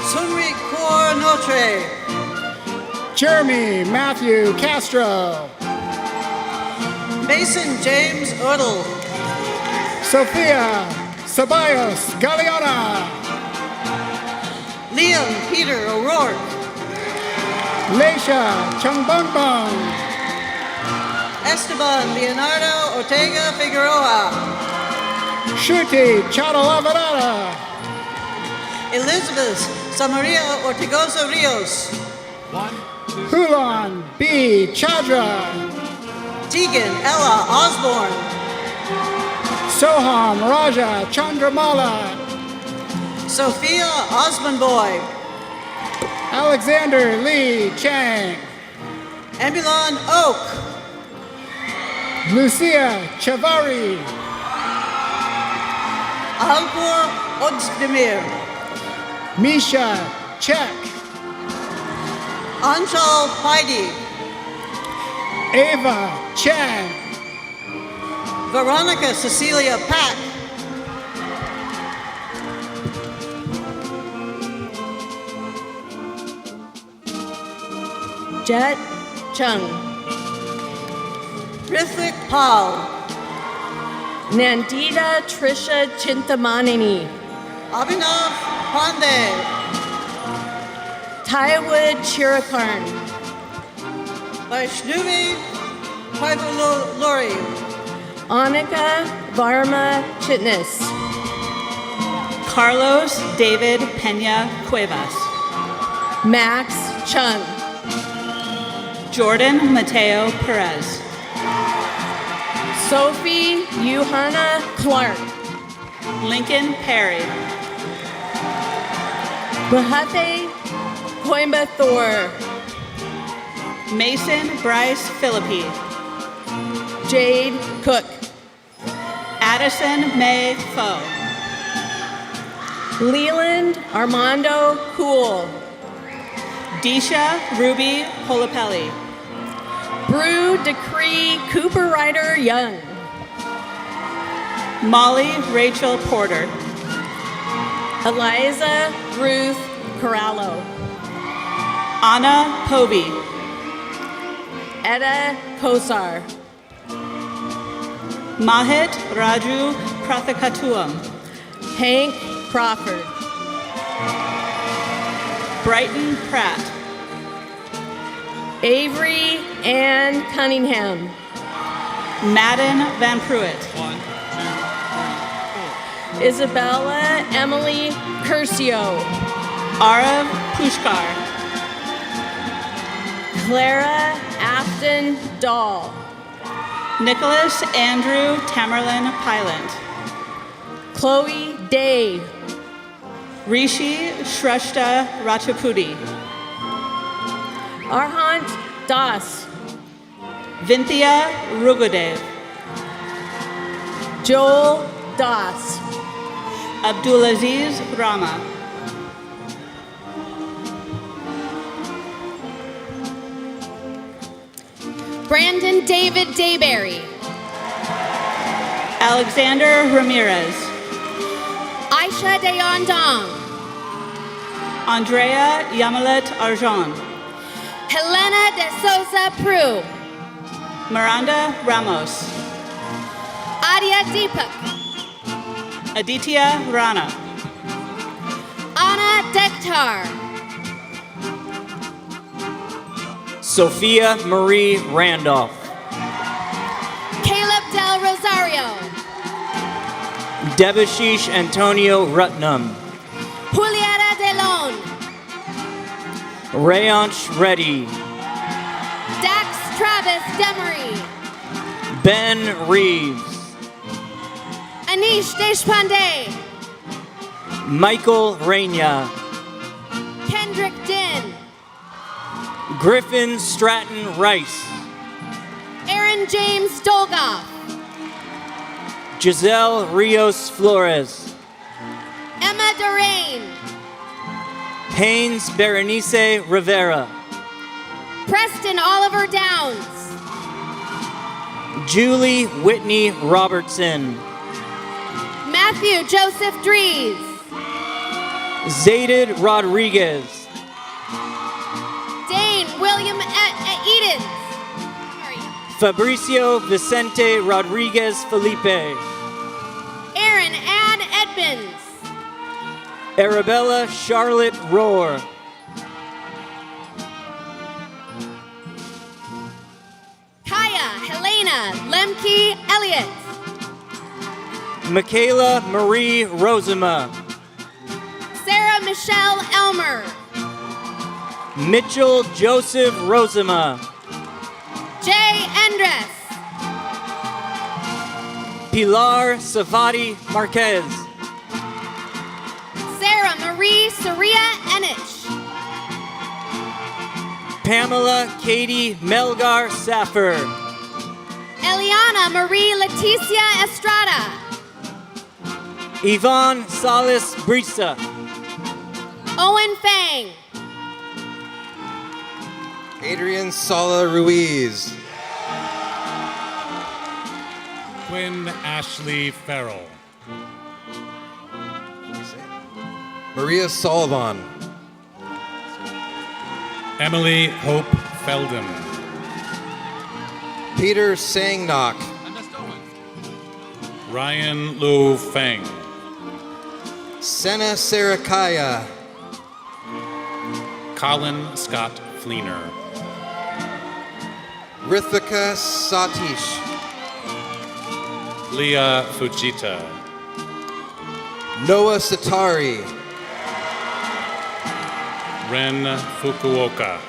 Sunri Kaur Notre. Jeremy Matthew Castro. Mason James Udall. Sophia Ceballos Galeana. Liam Peter O'Rourke. Leisha Changbongbong. Esteban Leonardo Ortega Figueroa. Shuti Chadalavarada. Elizabeth Samaria Ortigosa Rios. Hulan B. Chadra. Tegan Ella Osborne. Soham Raja Chandramala. Sophia Osmonboy. Alexander Lee Chang. Ambulon Oak. Lucia Chavari. Alpur Ozdemir. Misha Chek. Anshal Heidi. Ava Chang. Veronica Cecilia Pack. Jet Chung. Rithik Pal. Nandita Trisha Chintamanini. Abhinav Pandey. Tywood Chirakarn. Vaishnavi Paivuluri. Annika Varma Chitnis. Carlos David Pena Cuevas. Max Chung. Jordan Mateo Perez. Sophie Yuhana Clark. Lincoln Perry. Bahate Coimbatore. Mason Bryce Philippi. Jade Cook. Addison May Foe. Leland Armando Cool. Disha Ruby Polapelli. Brew Decree Cooper Ryder Young. Molly Rachel Porter. Eliza Ruth Corallo. Anna Povey. Etta Kosar. Mahit Raju Prathakatuam. Hank Crawford. Brighton Pratt. Avery Ann Cunningham. Madden Van Pruitt. Isabella Emily Curcio. Arav Pushkar. Clara Afton Dahl. Nicholas Andrew Tamerlan Pylant. Chloe Day. Rishi Shrestha Ratchapudi. Arhant Das. Vinthia Rugudev. Joel Das. Abdulaziz Rama. Brandon David Dayberry. Alexander Ramirez. Aisha Dayon Dong. Andrea Yamalet Arjan. Helena de Souza Prue. Miranda Ramos. Adia Deepak. Aditya Rana. Anna Dekhtar. Sophia Marie Randolph. Caleb Del Rosario. Debashish Antonio Rutnam. Julieta Delon. Rayansh Reddy. Dax Travis Demery. Ben Reeves. Anish Deshpande. Michael Raina. Kendrick Din. Griffin Stratton Rice. Aaron James Dolgoff. Giselle Rios Flores. Emma Durain. Haynes Berenice Rivera. Preston Oliver Downs. Julie Whitney Robertson. Matthew Joseph Dries. Zaydid Rodriguez. Dane William Edens. Fabricio Vicente Rodriguez Felipe. Aaron Ann Edmonds. Arabella Charlotte Rohr. Kaya Helena Lemke Elliott. Michaela Marie Rosema. Sarah Michelle Elmer. Mitchell Joseph Rosema. Jay Endres. Pilar Savati Marquez. Sarah Marie Soria Enich. Pamela Katie Melgar Saffer. Eliana Marie Leticia Estrada. Yvonne Salas Brisa. Owen Fang. Adrian Sala Ruiz. Quinn Ashley Farrell. Maria Sullivan. Emily Hope Feldon. Peter Sangnok. Ryan Lu Feng. Senna Sarakaya. Colin Scott Fleener. Rithvika Satish. Leah Fujita. Noah Satari. Ren Fukuoka.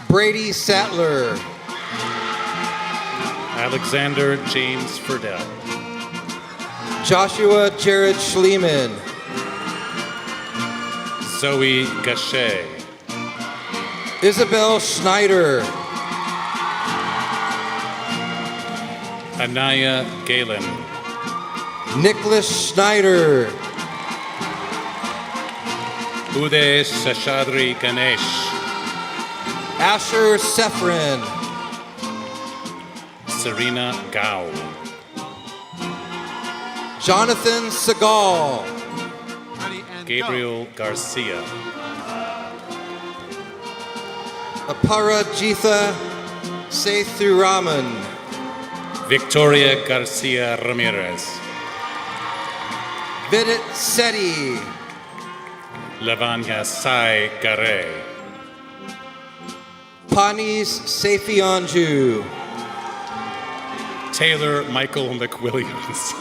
Brady Sattler. Alexander James Furdell. Joshua Jared Schliemann. Zoe Gachet. Isabel Schneider. Anaya Galen. Nicholas Schneider. Uday Seshadri Ganesh. Asher Sefrin. Serena Gao. Jonathan Segal. Gabriel Garcia. Aparajitha Sethuraman. Victoria Garcia Ramirez. Vidit Seti. Lavanya Sai Gare. Panis Sefionju. Taylor Michael McWilliams.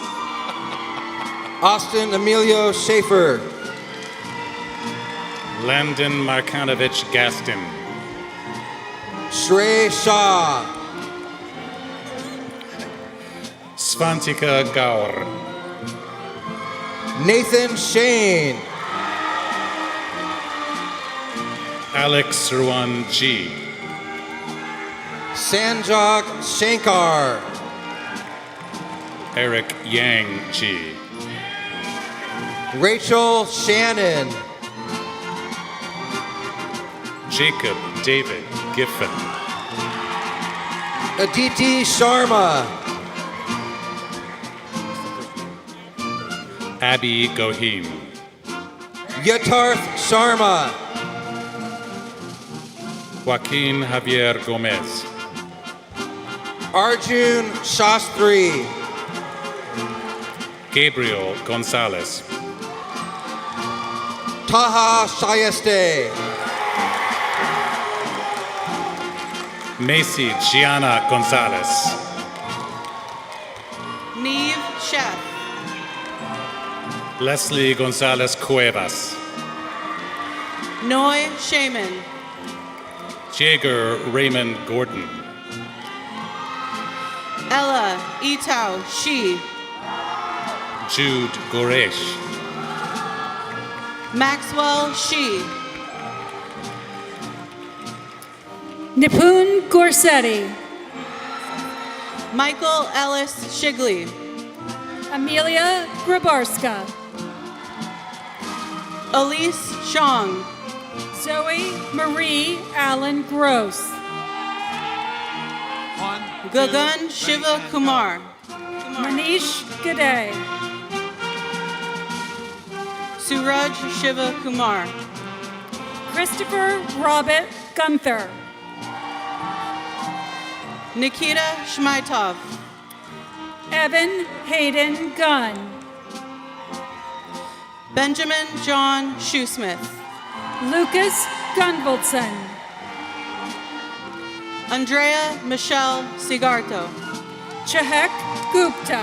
Austin Emilio Schaefer. Landon Markanovich Gaston. Shrey Shah. Svantika Gaur. Nathan Shane. Alex Ruan G. Sanjog Shankar. Eric Yang G. Rachel Shannon. Jacob David Giffen. Aditi Sharma. Abby Gohim. Yatarth Sharma. Joaquin Javier Gomez. Arjun Shastri. Gabriel Gonzalez. Taha Shayeste. Macy Gianna Gonzalez. Neve Chef. Leslie Gonzalez Cuevas. Noi Shaman. Jaeger Raymond Gordon. Ella Itau Shi. Jude Goresh. Maxwell Shi. Nipun Gorsetti. Michael Ellis Shigley. Amelia Grabarska. Elise Shong. Zoe Marie Allen Gross. Gagan Shiva Kumar. Manish Gade. Suraj Shiva Kumar. Christopher Robert Gunther. Nikita Shmaitov. Evan Hayden Gunn. Benjamin John Shoesmith. Lucas Gunvaldson. Andrea Michelle Sigarto. Chahek Gupta.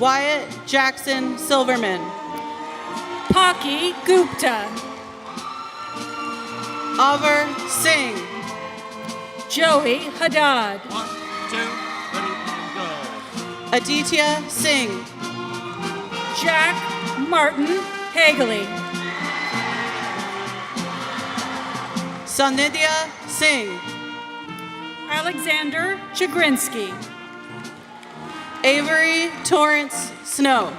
Wyatt Jackson Silverman. Paki Gupta. Avar Singh. Joey Haddad. Aditya Singh. Jack Martin Hagley. Sanidhya Singh. Alexander Chagrinsky. Avery Torrance Snow.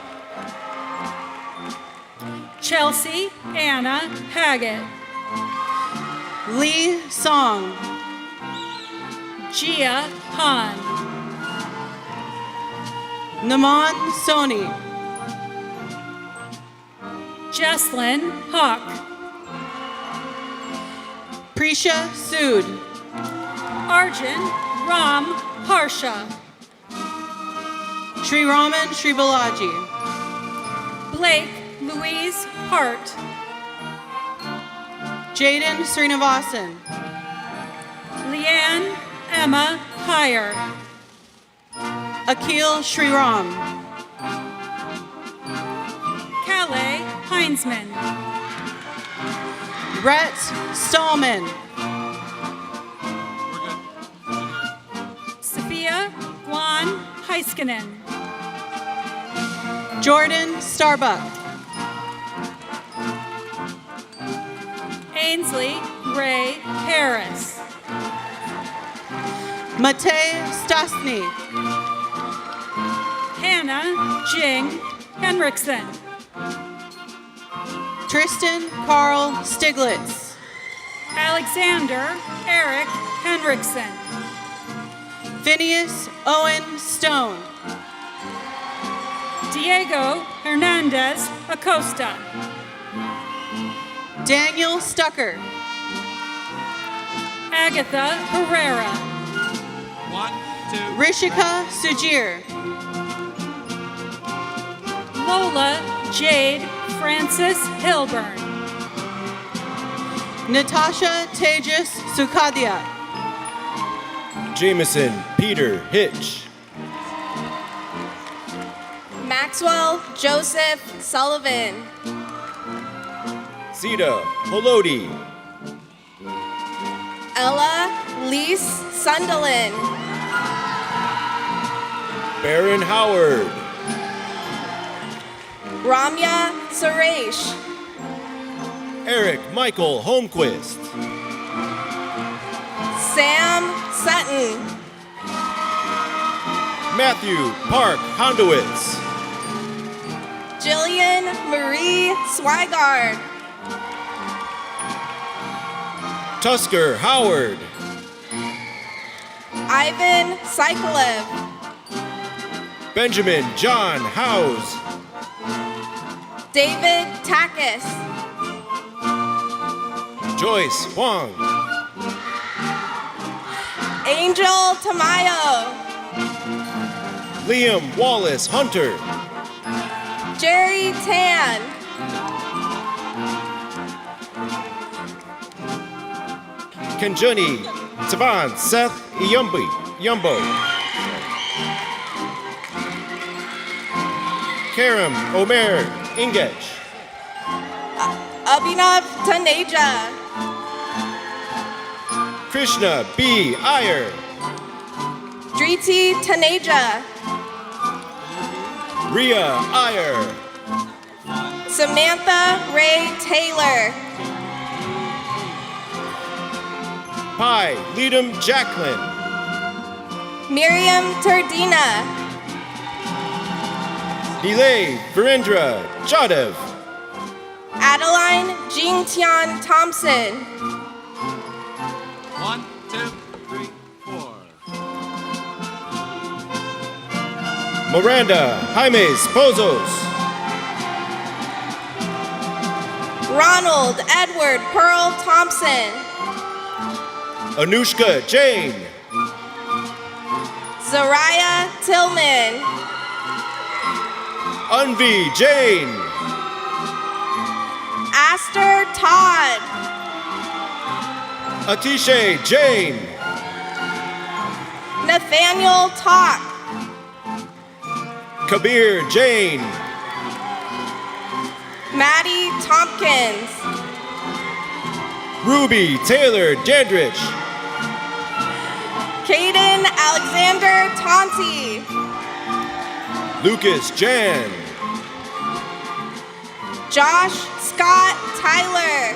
Chelsea Anna Haggett. Lee Song. Gia Han. Naman Soni. Jesslyn Hawk. Prisha Sood. Arjun Ram Harsha. Sri Raman Sri Balaji. Blake Louise Hart. Jaden Srinivasan. Leanne Emma Heyer. Akil Sriram. Calais Heinzman. Rhett Stallman. Sophia Guan Heiskanen. Jordan Starbuck. Ainsley Ray Harris. Matej Stasny. Hannah Jing Henriksen. Tristan Carl Stiglitz. Alexander Eric Henriksen. Phineas Owen Stone. Diego Hernandez Acosta. Daniel Stucker. Agatha Herrera. 1, 2. Rishika Sujir. Lola Jade Francis Hilburn. Natasha Tejas Sukadia. Jameson Peter Hitch. Maxwell Joseph Sullivan. Sita Holodi. Ella Lise Sunderland. Baron Howard. Ramya Suresh. Eric Michael Holmquist. Sam Sutton. Matthew Park Hondowitz. Jillian Marie Swigard. Tusker Howard. Ivan Sikolev. Benjamin John Howes. David Takis. Joyce Huang. Angel Tamayo. Liam Wallace Hunter. Jerry Tan. Kenjuni Tavan Seth Yumbo. Karam Omer Ingech. Abhinav Taneja. Krishna B. Iyer. Driti Taneja. Ria Iyer. Samantha Ray Taylor. Pi Leadham Jacqueline. Miriam Turdina. Delay Virendra Jadav. Adeline Jingtian Thompson. 1, 2, 3, 4. Miranda Jaimes Pozos. Ronald Edward Pearl Thompson. Anushka Jane. Zariah Tillman. Unvi Jane. Aster Todd. Atisha Jane. Nathaniel Talk. Kabir Jane. Maddie Tompkins. Ruby Taylor Dandridge. Caden Alexander Tonti. Lucas Jan. Josh Scott Tyler.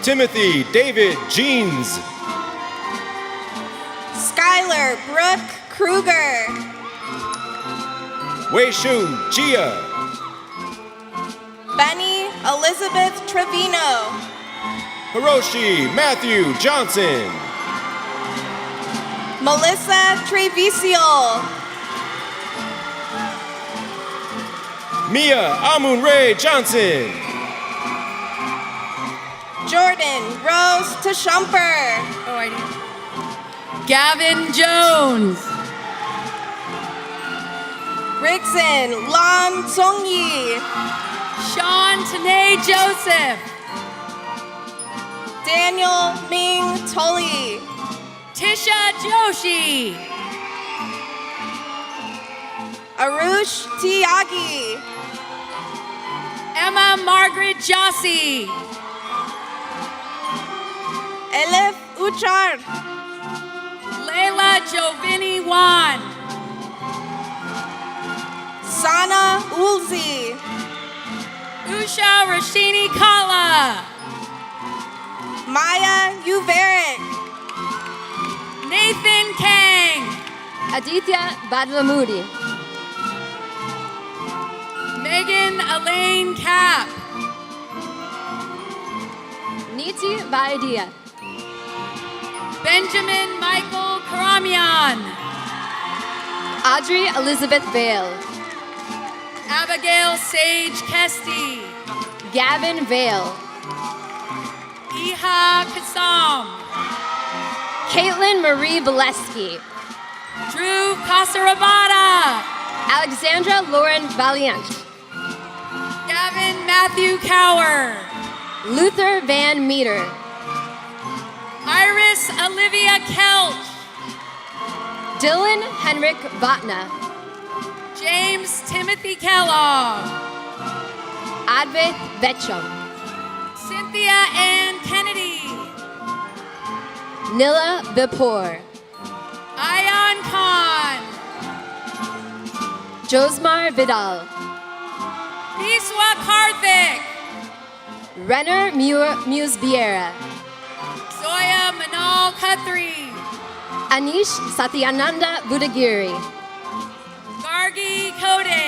Timothy David Jeans. Skylar Brooke Kruger. Wei Shun Chia. Benny Elizabeth Trevino. Hiroshi Matthew Johnson. Melissa Trevisil. Mia Amun Ray Johnson. Jordan Rose Tashumper. Oh, I do. Gavin Jones. Rigson Lam Tsongyi. Sean Tanae Joseph. Daniel Ming Tully. Tisha Joshi. Arush Tiagi. Emma Margaret Jossi. Elif Uchar. Layla Jovini Wan. Sana Ulzi. Usha Rashini Kala. Maya Uveric. Nathan Kang. Aditya Badlamudi. Megan Elaine Cap. Niti Vaidia. Benjamin Michael Karamian. Audrey Elizabeth Vale. Abigail Sage Kesty. Gavin Vale. Iha Kassam. Caitlin Marie Bolesky. Drew Casarabata. Alexandra Lauren Valiant. Gavin Matthew Cower. Luther Van Meter. Iris Olivia Kelch. Dylan Henrik Vatna. James Timothy Kellogg. Advait Vetchum. Cynthia Ann Kennedy. Nilla Vipor. Ayan Khan. Josmar Vidal. Biswa Karthik. Renner Muse Vieira. Zoya Manal Khattri. Anish Satyananda Budagiri. Gargi Kode.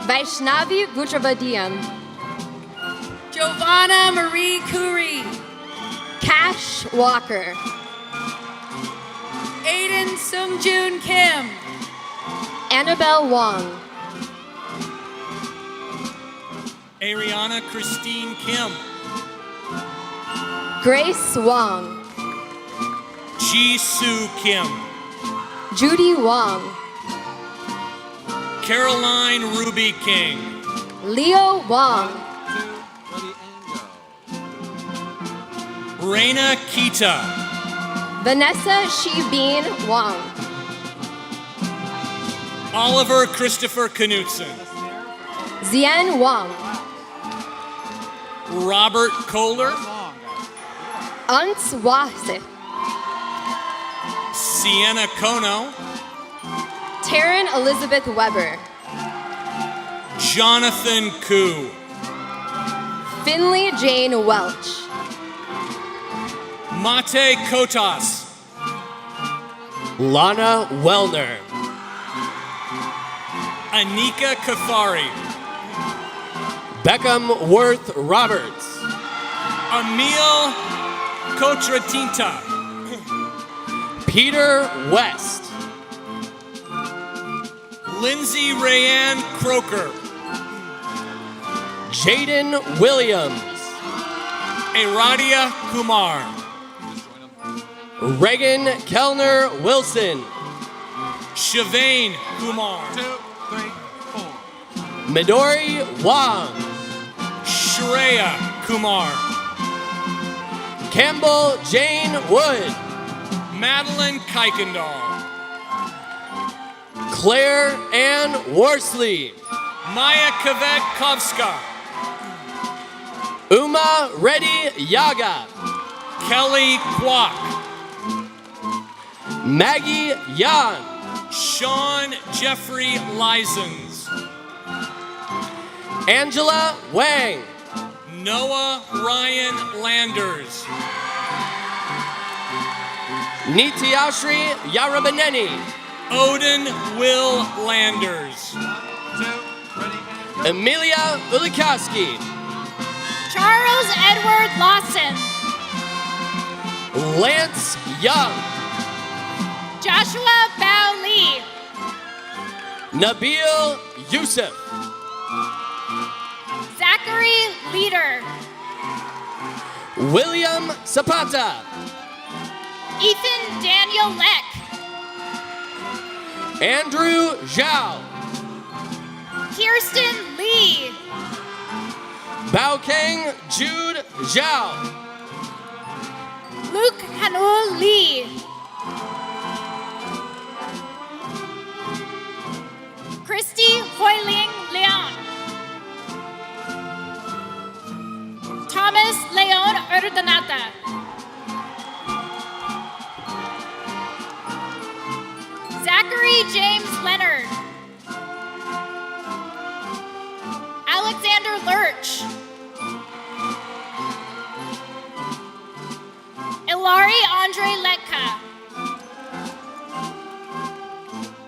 Vaishnavi Butravadiam. Giovanna Marie Kuri. Cash Walker. Aiden Sungjoon Kim. Annabelle Wong. Ariana Christine Kim. Grace Wong. Ji-Soo Kim. Judy Wong. Caroline Ruby King. Leo Wong. Reina Kita. Vanessa Shibeen Wong. Oliver Christopher Knutson. Zien Wong. Robert Kohler. Ants Wasif. Sienna Kono. Taryn Elizabeth Weber. Jonathan Koo. Finley Jane Welch. Mate Kotas. Lana Wellner. Anika Kathari. Beckham Worth Roberts. Emil Kotratinta. Peter West. Lindsay Rayanne Croker. Jaden Williams. Aradia Kumar. Reagan Kellner Wilson. Shivane Kumar. 2, 3, 4. Midori Wong. Shreya Kumar. Campbell Jane Wood. Madeline Kuykendall. Claire Ann Worsley. Maya Kvetkovska. Uma Reddy Yaga. Kelly Kwok. Maggie Yan. Sean Jeffrey Lisons. Angela Wang. Noah Ryan Landers. Nitiashri Yarabaneni. Odin Will Landers. 2, ready, and go. Amelia Ulikowski. Charles Edward Lawson. Lance Young. Joshua Bao Lee. Nabil Youssef. Zachary Leader. William Zapata. Ethan Daniel Leck. Andrew Zhao. Kirsten Lee. Baokeng Jude Zhao. Luke Hanul Lee. Christy Hoiling Leon. Thomas Leon Urdanata. Zachary James Leonard. Alexander Lurch. Amari Andre Letka.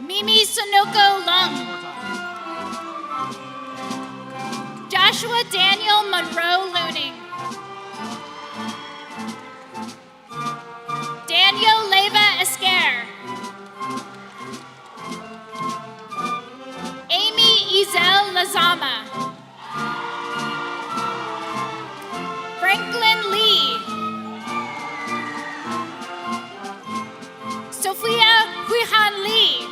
Mimi Sonoko Lung. Joshua Daniel Monroe Looning. Daniel Leva Esquer. Amy Ezel Lazama. Franklin Lee. Sophia Huihan Lee.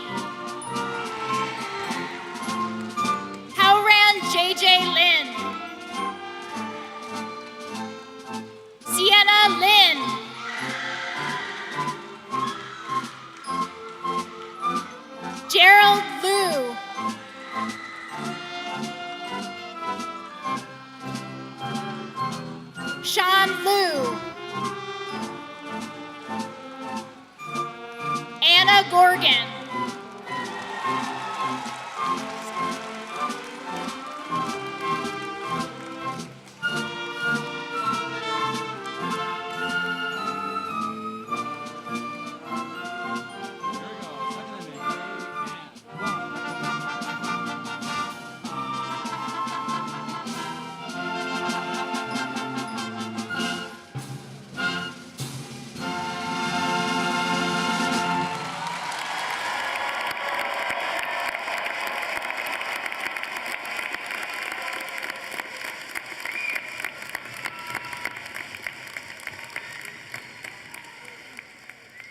Howran JJ Lin. Sienna Lin. Gerald Liu. Sean Liu. Anna Gorgon.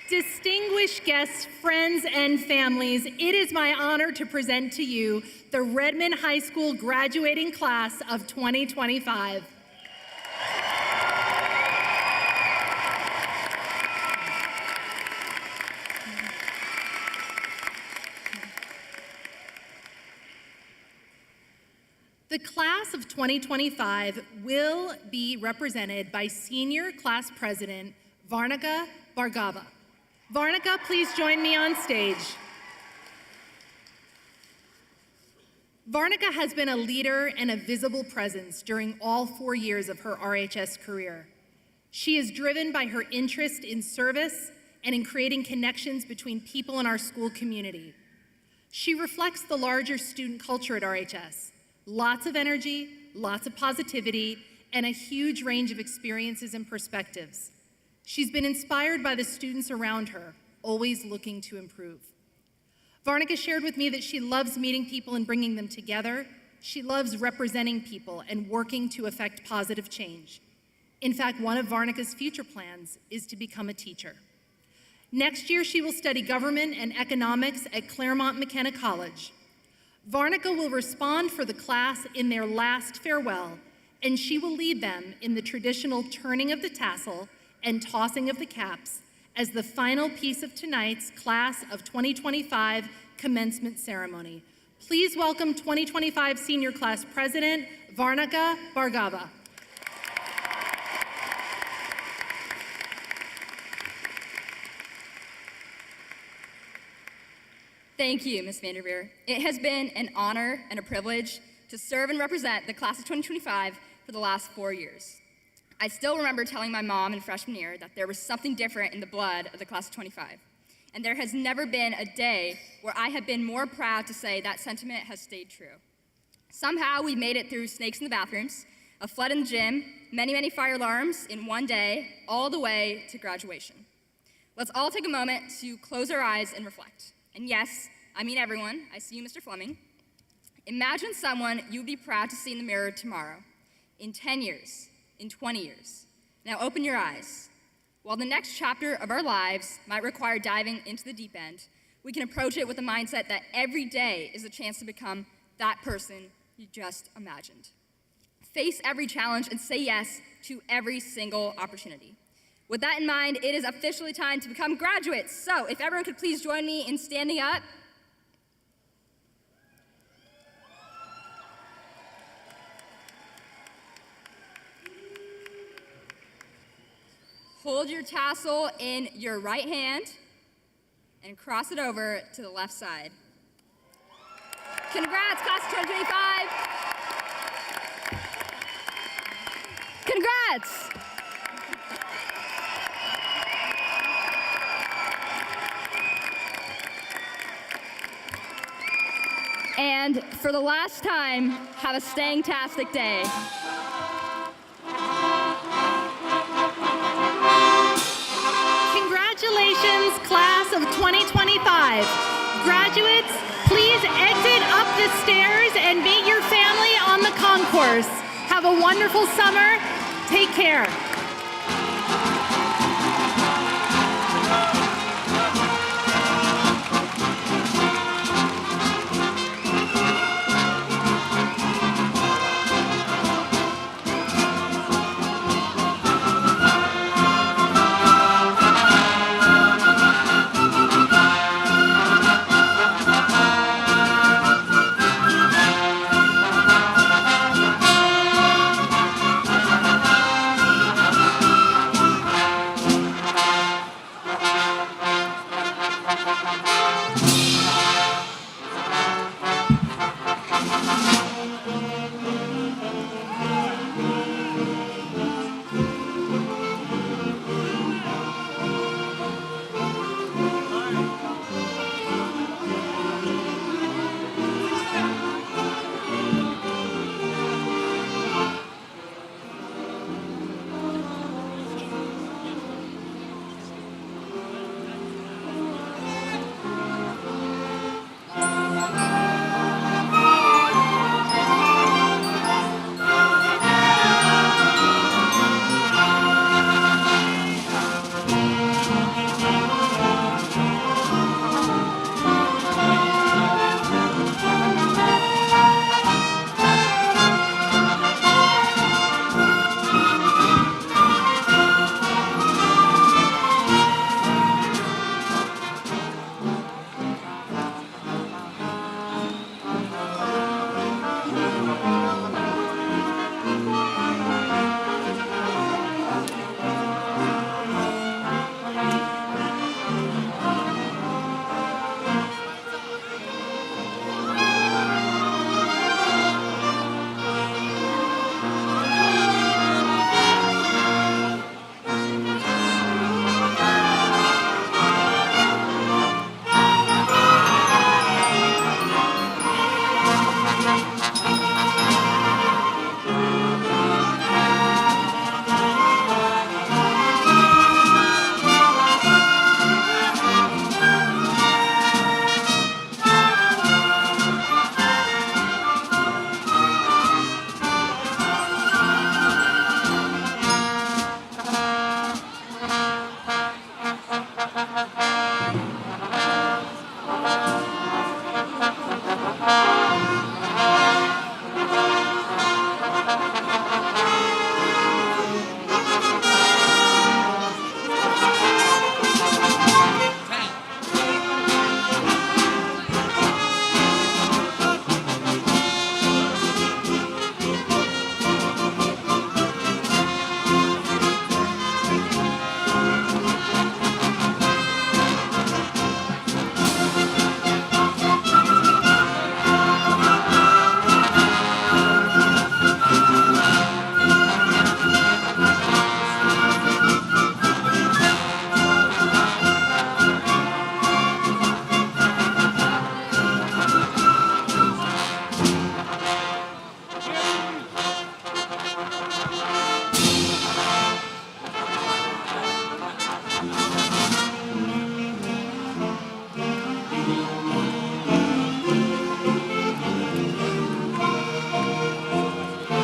Distinguished guests, friends, and families, it is my honor to present to you the Redmond High School graduating class of 2025. The class of 2025 will be represented by Senior Class President Varnika Bhargava. Varnika, please join me on stage. Varnika has been a leader and a visible presence during all 4 years of her RHS career. She is driven by her interest in service and in creating connections between people in our school community. She reflects the larger student culture at RHS. Lots of energy, lots of positivity, and a huge range of experiences and perspectives. She's been inspired by the students around her, always looking to improve. Varnika shared with me that she loves meeting people and bringing them together. She loves representing people and working to affect positive change. In fact, one of Varnika's future plans is to become a teacher. Next year, she will study government and economics at Claremont McKenna College. Varnika will respond for the class in their last farewell, and she will lead them in the traditional turning of the tassel and tossing of the caps as the final piece of tonight's Class of 2025 commencement ceremony. Please welcome 2025 Senior Class President, Varnika Bhargava. Thank you, Ms. Vanderveer. It has been an honor and a privilege to serve and represent the Class of 2025 for the last 4 years. I still remember telling my mom in freshman year that there was something different in the blood of the Class of 25. And there has never been a day where I have been more proud to say that sentiment has stayed true. Somehow we made it through snakes in the bathrooms, a flood in the gym, many fire alarms in one day, all the way to graduation. Let's all take a moment to close our eyes and reflect. And yes, I mean everyone. I see you, Mr. Fleming. Imagine someone you'd be proud to see in the mirror tomorrow, in 10 years, in 20 years. Now open your eyes. While the next chapter of our lives might require diving into the deep end, we can approach it with a mindset that every day is a chance to become that person you just imagined. Face every challenge and say yes to every single opportunity. With that in mind, it is officially time to become graduates. So if everyone could please join me in standing up. Hold your tassel in your right hand and cross it over to the left side. Congrats, Class of 2025. Congrats. And for the last time, have a stang-tastic day. Congratulations, class of 2025. Graduates, please exit up the stairs and meet your family on the concourse. Have a wonderful summer. Take care.